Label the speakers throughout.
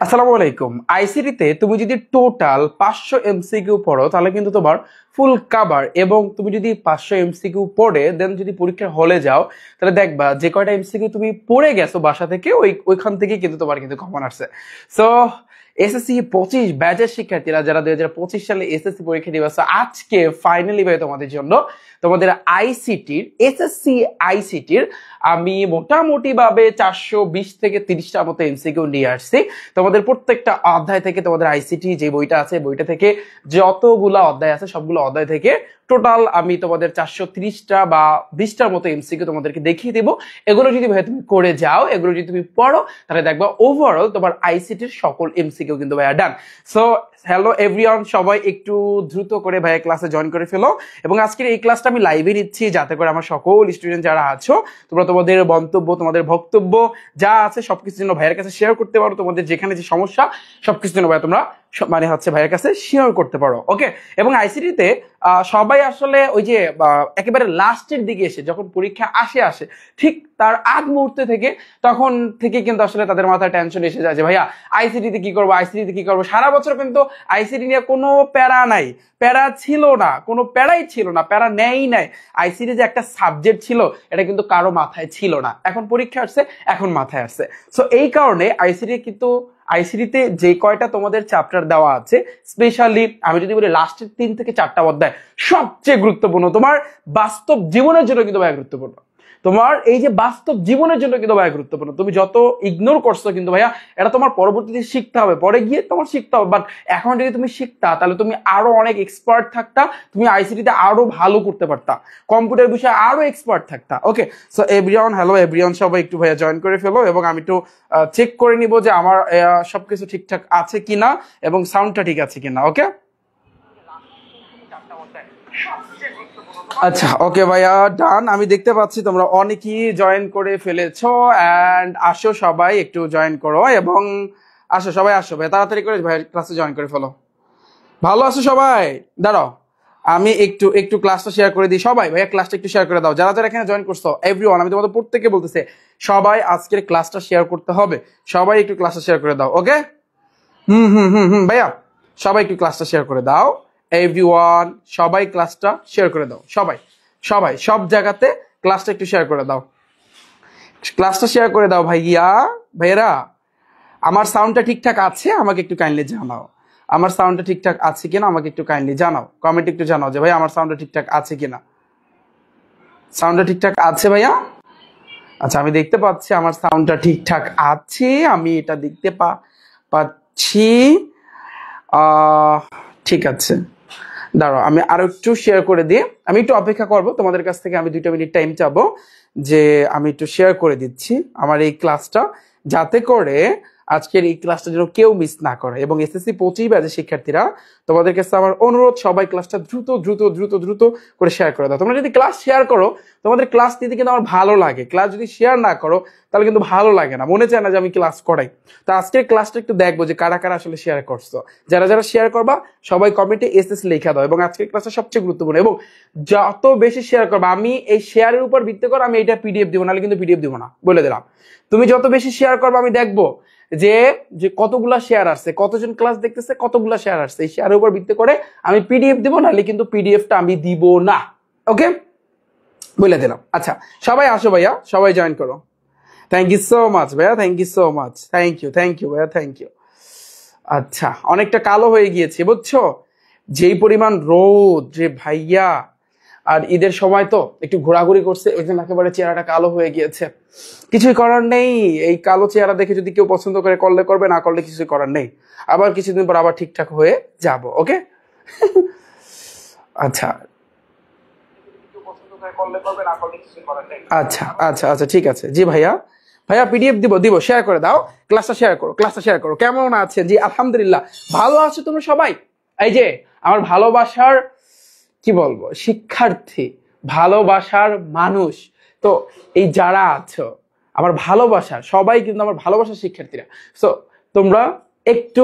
Speaker 1: আসসালামু আলাইকুম। আইসিটিতে তুমি যদি টোটাল 500 এমসিকিউ পড়ো তাহলে কিন্তু তোমার ফুল কভার, এবং তুমি যদি 500 এমসিকিউ পড়ে দেন যদি পরীক্ষার হলে যাও তাহলে দেখবা যে কয়টা এমসিকিউ তুমি পড়ে গেছো বাসা থেকে ওইখান থেকে কিন্তু তোমার কিন্তু কমন আসছে। সো এসএসসি 25 ব্যাচের শিক্ষার্থীরা যারা 2025 সালে এসএসসি পরীক্ষা দিবে, আজকে ফাইনালি ভাই তোমাদের জন্য তোমাদের আইসিটির এসএসসি আইসিটির আমি মোটামুটি ভাবে 420 থেকে 30টার মতো এমসিকিউ নিয়ে আসছি। তোমাদের প্রত্যেকটা অধ্যায় থেকে, তোমাদের আইসিটি যে বইটা আছে বইটা থেকে যতগুলা অধ্যায় আছে সবগুলো অধ্যায় থেকে টোটাল আমি তোমাদের 430টা বা 20টার মতো এমসিকিউ তোমাদেরকে দেখিয়ে দেবো। এগুলো যদি ভাই তুমি করে যাও, এগুলো যদি তুমি পড়ো, তাহলে দেখবা ওভারঅল তোমার আইসিটির সকল এমসিকিউ কিন্তু ভাইয়া ডান। সো হ্যালো এভরিওয়ান, সবাই একটু দ্রুত করে ভাইয়া ক্লাসে জয়েন করে ফেলো। এবং আজকের এই ক্লাসটা আমি লাইভে নিচ্ছি যাতে করে আমার সকল স্টুডেন্ট যারা আছো তোমরা তোমাদের মন্তব্য, তোমাদের বক্তব্য যা আছে সবকিছু যেন ভাইয়ের কাছে শেয়ার করতে পারো। তোমাদের যেখানে যে সমস্যা সবকিছু যেন ভাইয়া তোমরা ভাইয়ের কাছে শেয়ার করতে পারো। ওকে, এবং আইসিটিতে সবাই আসলে ওই যে একেবারে লাস্টের দিকে এসে যখন পরীক্ষা আসে ঠিক তার আগ মুহূর্তে থেকে তখন থেকে কিন্তু আসলে তাদের মাথায় টেনশন এসে যায় যে ভাইয়া আইসিটিতে কি করবো, আইসিটিতে কি করবো। সারা বছর কিন্তু আইসিটি নিয়ে কোনো প্যারা নাই, প্যারা ছিল না, কোনো প্যারাই ছিল না, প্যারা নেই নাই। আইসিটি যে একটা সাবজেক্ট ছিল এটা কিন্তু কারো মাথায় ছিল না, এখন পরীক্ষা আসছে, এখন মাথায় আসছে। সো এই কারণে আইসিটিতে যে কয়টা তোমাদের চ্যাপ্টার দেওয়া আছে, স্পেশালি আমি যদি বলি লাস্টের 3 থেকে 4টা অধ্যায় সবচেয়ে গুরুত্বপূর্ণ, তোমার বাস্তব জীবনের জন্য কিন্তু ভাইয়া গুরুত্বপূর্ণ। তোমার এই যে বাস্তব জীবনের জন্য কিন্তু ভাইয়া গুরুত্বপূর্ণ। তুমি যত ইগনোর করছো কিন্তু ভাইয়া এটা তোমার পরবর্তীতে শিখতে হবে, পরে গিয়ে তোমার শিখতে হবে। বাট এখন যদি তুমি শিখতা তাহলে তুমি আরো অনেক এক্সপার্ট থাকতা, তুমি আইসিটিতে আরো ভালো করতে পারতা, কম্পিউটার বিষয়ে আরো এক্সপার্ট থাকতা। ওকে, সো এভরিওয়ান, হ্যালো এভরিওয়ান, সবাই একটু ভাইয়া জয়েন করে ফেলো এবং আমি একটু চেক করে নিব যে আমার সবকিছু ঠিকঠাক আছে কিনা এবং সাউন্ডটা ঠিক আছে কিনা। ওকে, আচ্ছা ওকে ভাইয়া ডান। আমি দেখতে পাচ্ছি তোমরা অনেকেই জয়েন করে ফেলেছো এন্ড আসো সবাই একটু জয়েন করো এবং আসো সবাই, আসো ভাই তাড়াতাড়ি করে ভাই ক্লাসে জয়েন করে ফেলো। ভালো আছো সবাই? দাঁড়াও আমি একটু একটু ক্লাসটা শেয়ার করে দিই। সবাই ভাইয়া ক্লাসটা একটু শেয়ার করে দাও, যারা যারা এখানে জয়েন করছো এভরিওয়ান। আমি তোমাদের প্রত্যেককে বলতেছি সবাই আজকের ক্লাসটা শেয়ার করতে হবে, সবাই একটু ক্লাসটা শেয়ার করে দাও। ওকে, ভাইয়া সবাই একটু ক্লাসটা শেয়ার করে দাও। এভরিওয়ান সবাই ক্লাসটা শেয়ার করে দাও, সবাই সবাই সব জায়গাতে ক্লাসটা একটু শেয়ার করে দাও, ক্লাসটা শেয়ার করে দাও ভাইয়া ভাইয়েরা। আমার সাউন্ডটা ঠিকঠাক আছে আমাকে একটু কাইন্ডলি জানাও, আমার সাউন্ডটা ঠিকঠাক আছে কিনা আমাকে একটু কাইন্ডলি জানাও, কমেন্ট একটু জানাও যে ভাই আমার সাউন্ডটা ঠিকঠাক আছে কিনা। সাউন্ডটা ঠিকঠাক আছে ভাইয়া? আচ্ছা আমি দেখতে পাচ্ছি আমার সাউন্ডটা ঠিকঠাক আছে, আমি এটা দেখতে পাচ্ছি। ঠিক আছে, দাঁড়াও আমি আরো একটু শেয়ার করে দিই। আমি একটু অপেক্ষা করব, তোমাদের কাছ থেকে আমি 2 মিনিট টাইম চাবো যে আমি একটু শেয়ার করে দিচ্ছি আমার এই ক্লাসটা, যাতে করে আজকের এই ক্লাসটা যেন কেউ মিস না করে। এবং এসএসসি 25 ব্যাচের শিক্ষার্থীরা তোমাদের কাছে আমার অনুরোধ, সবাই ক্লাসটা দ্রুত দ্রুত দ্রুত দ্রুত করে শেয়ার করে দাও। তোমরা যদি ক্লাস শেয়ার করো তোমাদের ক্লাস নিতে কিন্তু আমার ভালো লাগে, ক্লাস যদি শেয়ার না করো তাহলে কিন্তু ভালো লাগে না, মনে চায় না যে আমি ক্লাস করাই। তো আজকের ক্লাসটা একটু দেখবো যে কারা কারা আসলে শেয়ার করছো। যারা যারা শেয়ার করবা সবাই কমেন্টে এসএস লেখা দাও। এবং আজকের ক্লাসটা সবচেয়ে গুরুত্বপূর্ণ, এবং যত বেশি শেয়ার করবা আমি এই শেয়ারের উপর ভিত্তি করে আমি এটা পিডিএফ দিব, নাহলে কিন্তু পিডিএফ দিব না, বলে দিলাম। তুমি যত বেশি শেয়ার করবা আমি দেখবো যে যে কতগুলা শেয়ার আসছে, কতজন ক্লাস দেখতেছে, কতগুলা শেয়ার আসছে, এই শেয়ারের উপর ভিত্তি করে আমি পিডিএফ দিব, নাহলে কিন্তু পিডিএফটা আমি দিব না। ওকে, বলে দিলাম। আচ্ছা সবাই আসো ভাইয়া, সবাই জয়েন করো। থ্যাংক ইউ সো মাচ ভাইয়া, thank you so much, thank you ভাইয়া, থ্যাংক ইউ। আচ্ছা অনেকটা কালো হয়ে গিয়েছে বুঝছো, যেই পরিমাণ রোদ যে ভাইয়া, আর ঈদের সময় তো একটু ঘোরাঘুরি করছে, ওই জন্য একেবারে চেহারাটা কালো হয়ে গিয়েছে। কিছুই করার নেই, এই কালো চেহারা দেখে যদি কেউ পছন্দ করে করলে করবে, না করলে কিছুই করার নেই। আবার কিছুদিন পর আবার ঠিকঠাক হয়ে যাব। ওকে, আচ্ছা আচ্ছা আচ্ছা আচ্ছা ঠিক আছে। জি ভাইয়া, ভাইয়া পিডিএফ দিব, শেয়ার করে দাও, ক্লাসটা শেয়ার করো, ক্লাসটা শেয়ার করো। কেমন আছেন? জি আলহামদুলিল্লাহ ভালো আছো তোমরা সবাই? এই যে আমার ভালোবাসার কি বলবো শিক্ষার্থী, ভালোবাসার মানুষ, তো এই যারা আছো আমার ভালোবাসার, সবাই কিন্তু আমার ভালোবাসার শিক্ষার্থীরা। সো তোমরা একটু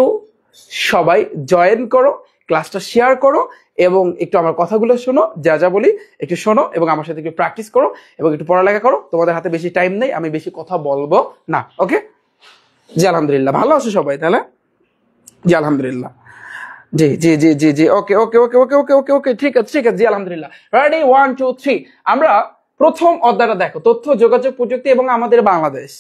Speaker 1: সবাই জয়েন করো, ক্লাসটা শেয়ার করো এবং একটু আমার কথাগুলো শোনো, যা যা বলি একটু শোনো এবং আমার সাথে একটু প্র্যাকটিস করো এবং একটু পড়ালেখা করো। তোমাদের হাতে বেশি টাইম নেই, আমি বেশি কথা বলবো না। ওকে, জি আলহামদুলিল্লাহ, ভালো আছো সবাই তাহলে? জি আলহামদুলিল্লাহ। জি জি জি জি জি, ওকে ওকে ওকে ওকে ওকে ওকে ওকে, ঠিক আছে ঠিক আছে, জি আলহামদুলিল্লাহ। রেডি, 1 2 3। আমরা প্রথম অধ্যায়টা দেখো, তথ্য যোগাযোগ প্রযুক্তি এবং আমাদের বাংলাদেশ।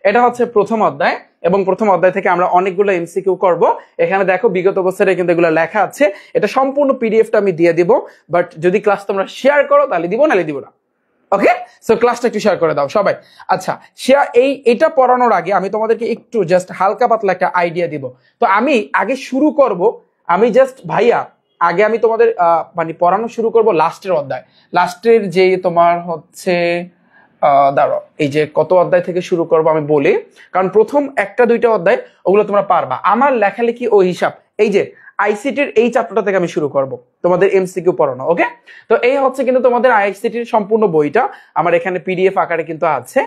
Speaker 1: এটা হচ্ছে প্রথম অধ্যায়, এবং প্রথম অধ্যায় থেকে আমরা অনেকগুলো এমসিকিউ করব। এখানে দেখো বিগত বছরে কিন্তু এগুলো লেখা আছে। এটা সম্পূর্ণ পিডিএফটা আমি দিয়ে দিব, বাট যদি ক্লাস তোমরা শেয়ার করো তাহলে দিব, নাহলে দিব না। ওকে, সো ক্লাসটা একটু শেয়ার করে দাও সবাই। আচ্ছা, এটা পড়ানোর আগে আমি তোমাদেরকে একটু জাস্ট হালকা পাতলা একটা আইডিয়া দিব। তো আমি আগে শুরু করব, আমি জাস্ট ভাইয়া আগে আমি তোমাদের মানে পড়ানো শুরু করব লাস্টের অধ্যায়। লাস্টের যে তোমার হচ্ছে দাঁড়াও, এই যে কত অধ্যায় থেকে শুরু করব আমি বলি, কারণ প্রথম একটা দুইটা অধ্যায় ওগুলো তোমরা পারবা। আমার লেখালেখি ও হিসাব, এই যে আইসিটির এই চ্যাপ্টারটা থেকে আমি শুরু করব তোমাদের এমসিকিউ পড়ানো। ওকে, তো এই হচ্ছে কিন্তু তোমাদের আইসিটির সম্পূর্ণ বইটা আমার এখানে পিডিএফ আকারে কিন্তু আছে।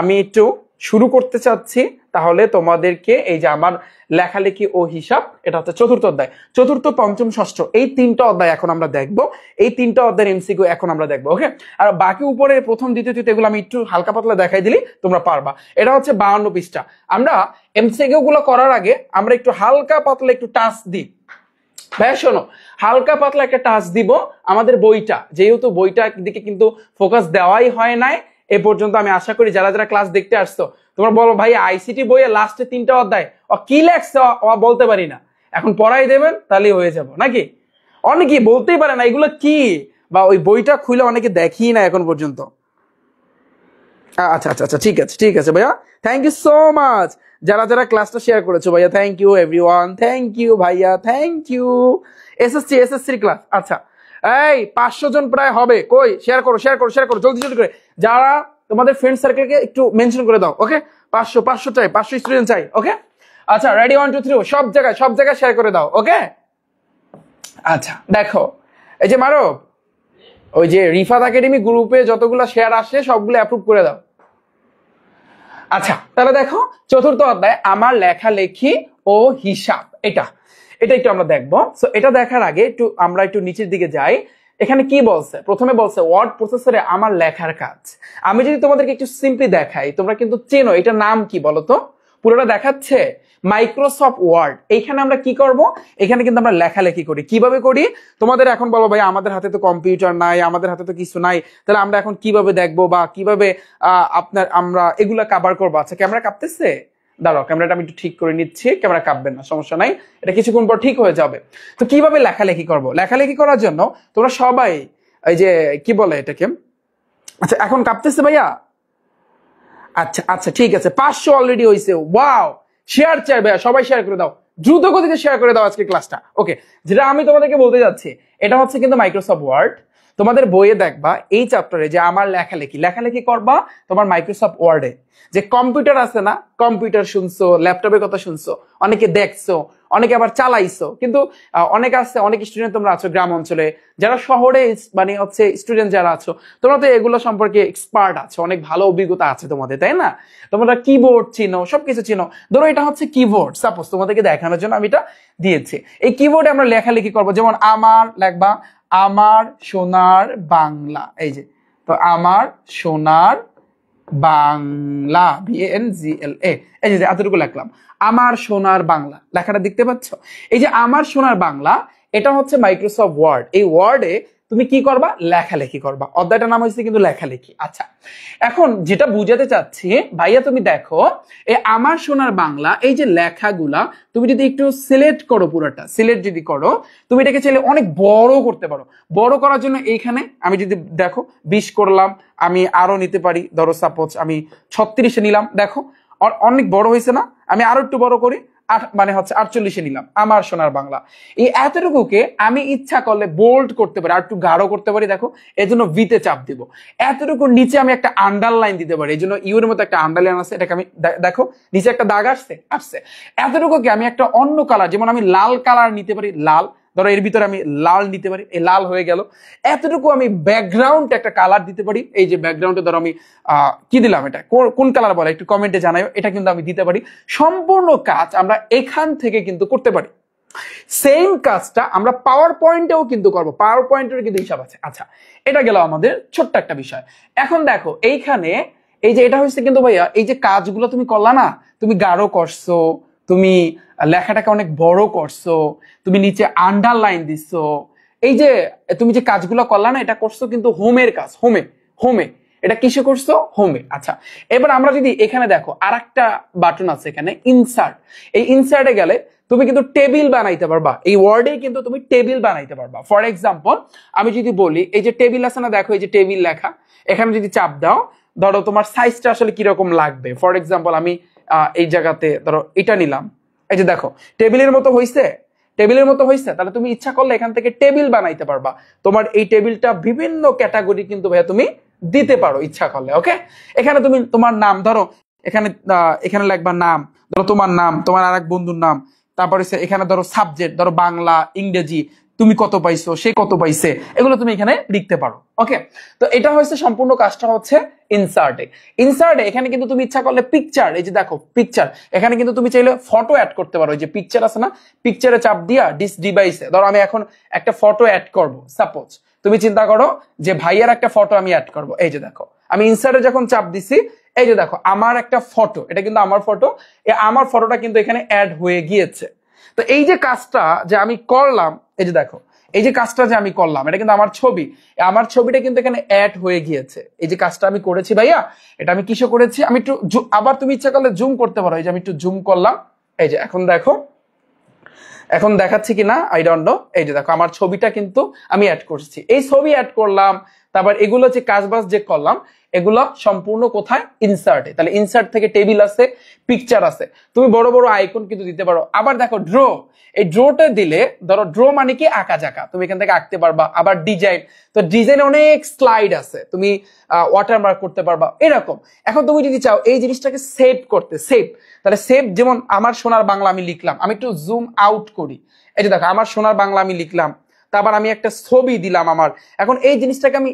Speaker 1: আমি একটু শুরু করতে চাচ্ছি, তাহলে তোমাদেরকে এই যে আমার লেখালেখি ও হিসাব, এটা হচ্ছে চতুর্থ অধ্যায়। চতুর্থ, পঞ্চম, ষষ্ঠ এই তিনটা অধ্যায় এখন আমরা দেখবো। এই তিনটা অধ্যায়ের এমসিকিউ এখন আমরা দেখবো। ওকে, আর বাকি উপরে প্রথম দ্বিতীয় তৃতীয় এগুলো আমি একটু হালকা পাতলা দেখাই দিলি তোমরা পারবা। এটা হচ্ছে 52 পৃষ্ঠা। আমরা এমসিকিউ গুলো করার আগে আমরা একটু হালকা পাতলা একটু টাচ দিই। ভাইয়া শোনো, হালকা পাতলা একটা টাচ দিব আমাদের বইটা, যেহেতু বইটার দিকে কিন্তু ফোকাস দেওয়াই হয় নাই এ পর্যন্ত। আমি আশা করি যারা যারা ক্লাস দেখতে আসছো তোমরা বলো ভাই আইসিটি বইয়ে লাস্টে 3টা অধ্যায় ও কি লেখছে ও বলতে পারি না, এখন পড়াই দেবেন তাহলেই হয়ে যাব নাকি? অনেকেই বলতেই পারে না এগুলো কি, বা ওই বইটা খুলে অনেকে দেখি না এখন পর্যন্ত। আচ্ছা আচ্ছা আচ্ছা, ঠিক আছে ঠিক আছে ভাইয়া, থ্যাংক ইউ সো মাচ যারা যারা ক্লাসটা শেয়ার করেছো ভাইয়া, thank you everyone, thank you ভাইয়া, থ্যাংক ইউ। এসএসসির ক্লাস, আচ্ছা এই 500 জন প্রায় হবে, কই শেয়ার করো শেয়ার করো শেয়ার করো জলদি জলদি করে। যারা তোমাদের ফ্রেন্ড সার্কেলকে একটু মেনশন করে দাও। ওকে, 500 চাই, 500 স্টুডেন্ট চাই। ওকে, আচ্ছা রেডি, 1 2 3, সব জায়গায় শেয়ার করে দাও। ওকে, আচ্ছা দেখো এই যে মারো, ওই যে রিফাত একাডেমি গ্রুপে যতগুলো শেয়ার আসে সবগুলো অ্যাপ্রুভ করে দাও। আচ্ছা তাহলে দেখো চতুর্থ অধ্যায় আমার লেখালেখি ও হিসাব, এটা একটু আমরা দেখবো। সো এটা দেখার আগে আমরা একটু নিচের দিকে যাই। এখানে কি বলছে, প্রথমে বলছে ওয়ার্ড প্রসেসরে আমার লেখার কাজ। আমি যদি তোমাদেরকে একটু সিম্পলি দেখাই, তোমরা কিন্তু চেনো এটার নাম কি বলতো? পুরোটা দেখাচ্ছে মাইক্রোসফট ওয়ার্ড। এইখানে আমরা কি করব, এখানে কিন্তু আমরা লেখালেখি করি। কিভাবে করি তোমাদের এখন বলো ভাই, আমাদের হাতে তো কম্পিউটার নাই, আমাদের হাতে তো কিছু নাই, তাহলে আমরা এখন কিভাবে দেখবো বা কিভাবে আমরা এগুলা কভার করবো? আচ্ছা ক্যামেরা কাঁপতেছে, দাঁড়াও ক্যামেরাটা আমি একটু ঠিক করে নিচ্ছি। ক্যামেরা কাঁপবে না, সমস্যা নাই, এটা কিছুক্ষণ পর ঠিক হয়ে যাবে। তো কিভাবে লেখালেখি করব? লেখালেখি করার জন্য তোমরা সবাই এই যে কি বলে এটাকে, আচ্ছা এখন কাঁপতেছে ভাইয়া? আচ্ছা আচ্ছা ঠিক আছে, 500 অলরেডি হয়েছে। ওয়াও, শেয়ার চাই ভাইয়া, সবাই শেয়ার করে দাও, দ্রুত গতিতে শেয়ার করে দাও আজকে ক্লাসটা। ওকে, যেটা আমি তোমাদেরকে বলতে যাচ্ছি এটা হচ্ছে কিন্তু মাইক্রোসফট ওয়ার্ড। তোমাদের বইয়ে দেখবা এই চ্যাপ্টারে যে আমার লেখালেখি করবা তোমার মাইক্রোসফট ওয়ার্ডে। যে কম্পিউটার আছে না, কম্পিউটার শুনছো, ল্যাপটপের কথা শুনছো, অনেকে দেখছো, অনেকে আবার চালাইছো, কিন্তু অনেক আছে, অনেক স্টুডেন্ট তোমরা আছো গ্রাম অঞ্চলে, যারা শহরে মানে হচ্ছে স্টুডেন্ট যারা আছো, তোমরা তো এগুলো সম্পর্কে এক্সপার্ট আছো, অনেক ভালো অভিজ্ঞতা আছে তোমাদের, তাই না? তোমরা কিবোর্ড চিনো, সবকিছু চিনো। ধরো এটা হচ্ছে কিবোর্ড, সাপোজ তোমাদেরকে দেখানোর জন্য আমি এটা দিয়েছি। এই কিবোর্ডে আমরা লেখালেখি করবো, যেমন আমার লেখবা আমার সোনার বাংলা, এই যে, তো আমার সোনার বাংলা, BANGLA, এই যে এতটুকু লিখলাম, আমার সোনার বাংলা, লেখাটা দেখতে পাচ্ছ? এই যে আমার সোনার বাংলা, এটা হচ্ছে মাইক্রোসফট ওয়ার্ড। এই ওয়ার্ডে তুমি কি করবা, লেখালেখি করবা। অধ্যায়টার নাম হচ্ছে কিন্তু লেখালেখি। আচ্ছা এখন যেটা বুঝাতে চাচ্ছি ভাইয়া, তুমি দেখো এই আমার সোনার বাংলা, এই যে লেখাগুলা তুমি যদি একটু সিলেক্ট করো, পুরোটা সিলেক্ট যদি করো, তুমি এটাকে চাইলে অনেক বড় করতে পারো। বড় করার জন্য এইখানে আমি যদি দেখো 20 করলাম, আমি আরো নিতে পারি, ধরো সাপোজ আমি 36-এ নিলাম, দেখো অনেক বড় হয়েছে না? আমি আরো একটু বড় করি, মানে হচ্ছে 48-এ নিলাম, আমার সোনার বাংলা। এই এতটুকুকে আমি ইচ্ছা করলে বোল্ড করতে পারি, আর একটু গাঢ় করতে পারি, দেখো এই জন্য ভিতে চাপ দিব। এতটুকু নিচে আমি একটা আন্ডারলাইন দিতে পারি, এই জন্য ইউর মতো একটা আন্ডারলাইন আছে, এটাকে আমি দেখো নিচে একটা দাগ আসছে। এতটুকুকে আমি একটা অন্য কালার, যেমন আমি লাল কালার নিতে পারি, লাল, ধরো এর ভিতরে আমি লাল নিতে পারি, এই লাল হয়ে গেল। এতটুকু আমি ব্যাকগ্রাউন্ড একটা কালার দিতে পারি, এই যে ব্যাকগ্রাউন্ডে ধরো আমি কি দিলাম, এটা কোন কালার বলে একটু কমেন্টে জানাও, এটা কিন্তু আমি দিতে পারি। সম্পূর্ণ কাজ আমরা এখান থেকে কিন্তু করতে পারি। সেম কাজটা আমরা পাওয়ার পয়েন্টেও কিন্তু করবো, পাওয়ার পয়েন্টের কিন্তু হিসাব আছে। আচ্ছা এটা গেল আমাদের ছোট্ট একটা বিষয়। এখন দেখো এইখানে এই যে এটা হচ্ছে কিন্তু ভাইয়া, এই যে কাজগুলো তুমি করলা না, তুমি গাঢ় করছো, তুমি লেখাটাকে অনেক বড় করছো, তুমি নিচে আন্ডারলাইন দিছো, এই যে তুমি যে কাজগুলো করলা না, এটা করছো কিন্তু হোমের কাজ, হোমে হোমে এটা কিসে করছো? হোমে। আচ্ছা, এবার আমরা যদি এখানে দেখো আর একটা বাটন আছে এখানে ইনসার্ট। এই ইনসার্টে গেলে তুমি কিন্তু টেবিল বানাইতে পারবা, এই ওয়ার্ডে কিন্তু তুমি টেবিল বানাইতে পারবা। ফর এক্সাম্পল আমি যদি বলি, এই যে টেবিল আছে না, দেখো এই যে টেবিল লেখা, এখানে যদি চাপ দাও, ধরো তোমার সাইজটা আসলে কিরকম লাগবে। ফর এক্সাম্পল আমি এই জায়গাতে ধরো এটা নিলাম, এই যে দেখো টেবিলের মতো হইছে, টেবিলের মতো হয়েছে, তাহলে তুমি ইচ্ছা করলে এখান থেকে টেবিল বানাইতে পারবা। তোমার এই টেবিলটা বিভিন্ন ক্যাটাগরি কিন্তু ভাইয়া তুমি দিতে পারো ইচ্ছা করলে। ওকে, এখানে তুমি তোমার নাম ধরো, এখানে এখানে লিখবা নাম, ধরো তোমার নাম, তোমার আরেক বন্ধুর নাম, তারপরে এখানে ধরো সাবজেক্ট, ধরো বাংলা, ইংরেজি, তুমি কত পাইছো, সে কত পাইছে, এগুলো তুমি এখানে লিখতে পারো। ওকে, তো এটা হচ্ছে সম্পূর্ণ কাজটা হচ্ছে ইনসার্টে। ইনসার্টে এখানে কিন্তু তুমি ইচ্ছা করলে পিকচার, এই যে দেখো পিকচার, এখানে কিন্তু তুমি চাইলে ফটো অ্যাড করতে পারো। এই যে পিকচার আছে না, পিকচারে চাপ দিয়া ডিস ডিভাইসে ধরো আমি এখন একটা ফটো অ্যাড করব। সাপোজ তুমি চিন্তা করো যে ভাইয়ার একটা ফটো আমি অ্যাড করব। এই যে দেখো আমি ইনসার্টে যখন চাপ দিছি, এই যে দেখো আমার একটা ফটো, এটা কিন্তু আমার ফটো, আমার ফটোটা কিন্তু এখানে অ্যাড হয়ে গিয়েছে। তো এই যে কাজটা যে আমি করলাম, এই যে দেখো এই যে কাজটা যে আমি করলাম, এটা কিন্তু আমার ছবি, আমার ছবিটা কিন্তু এখানে অ্যাড হয়ে গিয়েছে। এই যে কাজটা আমি করেছি ভাইয়া, এটা আমি কিসে করেছি, আমি একটু আবার তুমি ইচ্ছা করলে জুম করতে পারো। এই যে আমি একটু জুম করলাম, এই যে এখন দেখো, এখন দেখাচ্ছি কিনা আই ডোন্ট নো। এই যে দেখো আমার ছবিটা কিন্তু আমি অ্যাড করছি, এই ছবি অ্যাড করলাম, তারপর এগুলো যে কাজবাজ যে করলাম, এগুলো সম্পূর্ণ কোথায়? ইনসার্টে। তাহলে ইনসার্ট থেকে টেবিল আছে, পিকচার আছে, তুমি বড় বড় আইকন কিন্তু দিতে পারো। আবার দেখো ড্র, এই ড্রটা দিলে ধরো ড্র মানে কি আঁকা জাকা, তুমি এখান থেকে আঁকতে পারবা। আবার ডিজাইন, তো ডিজাইনে অনেক স্লাইড আছে, তুমি ওয়াটারমার্ক করতে পারবা এরকম। এখন তুমি যদি চাও এই জিনিসটাকে সেভ করতে, সেভ, তাহলে সেভ, যেমন আমার সোনার বাংলা আমি লিখলাম, আমি একটু জুম আউট করি, এই যে দেখো আমার সোনার বাংলা আমি লিখলাম, তারপর আমি একটা ছবি দিলাম আমার। এখন এই জিনিসটাকে আমি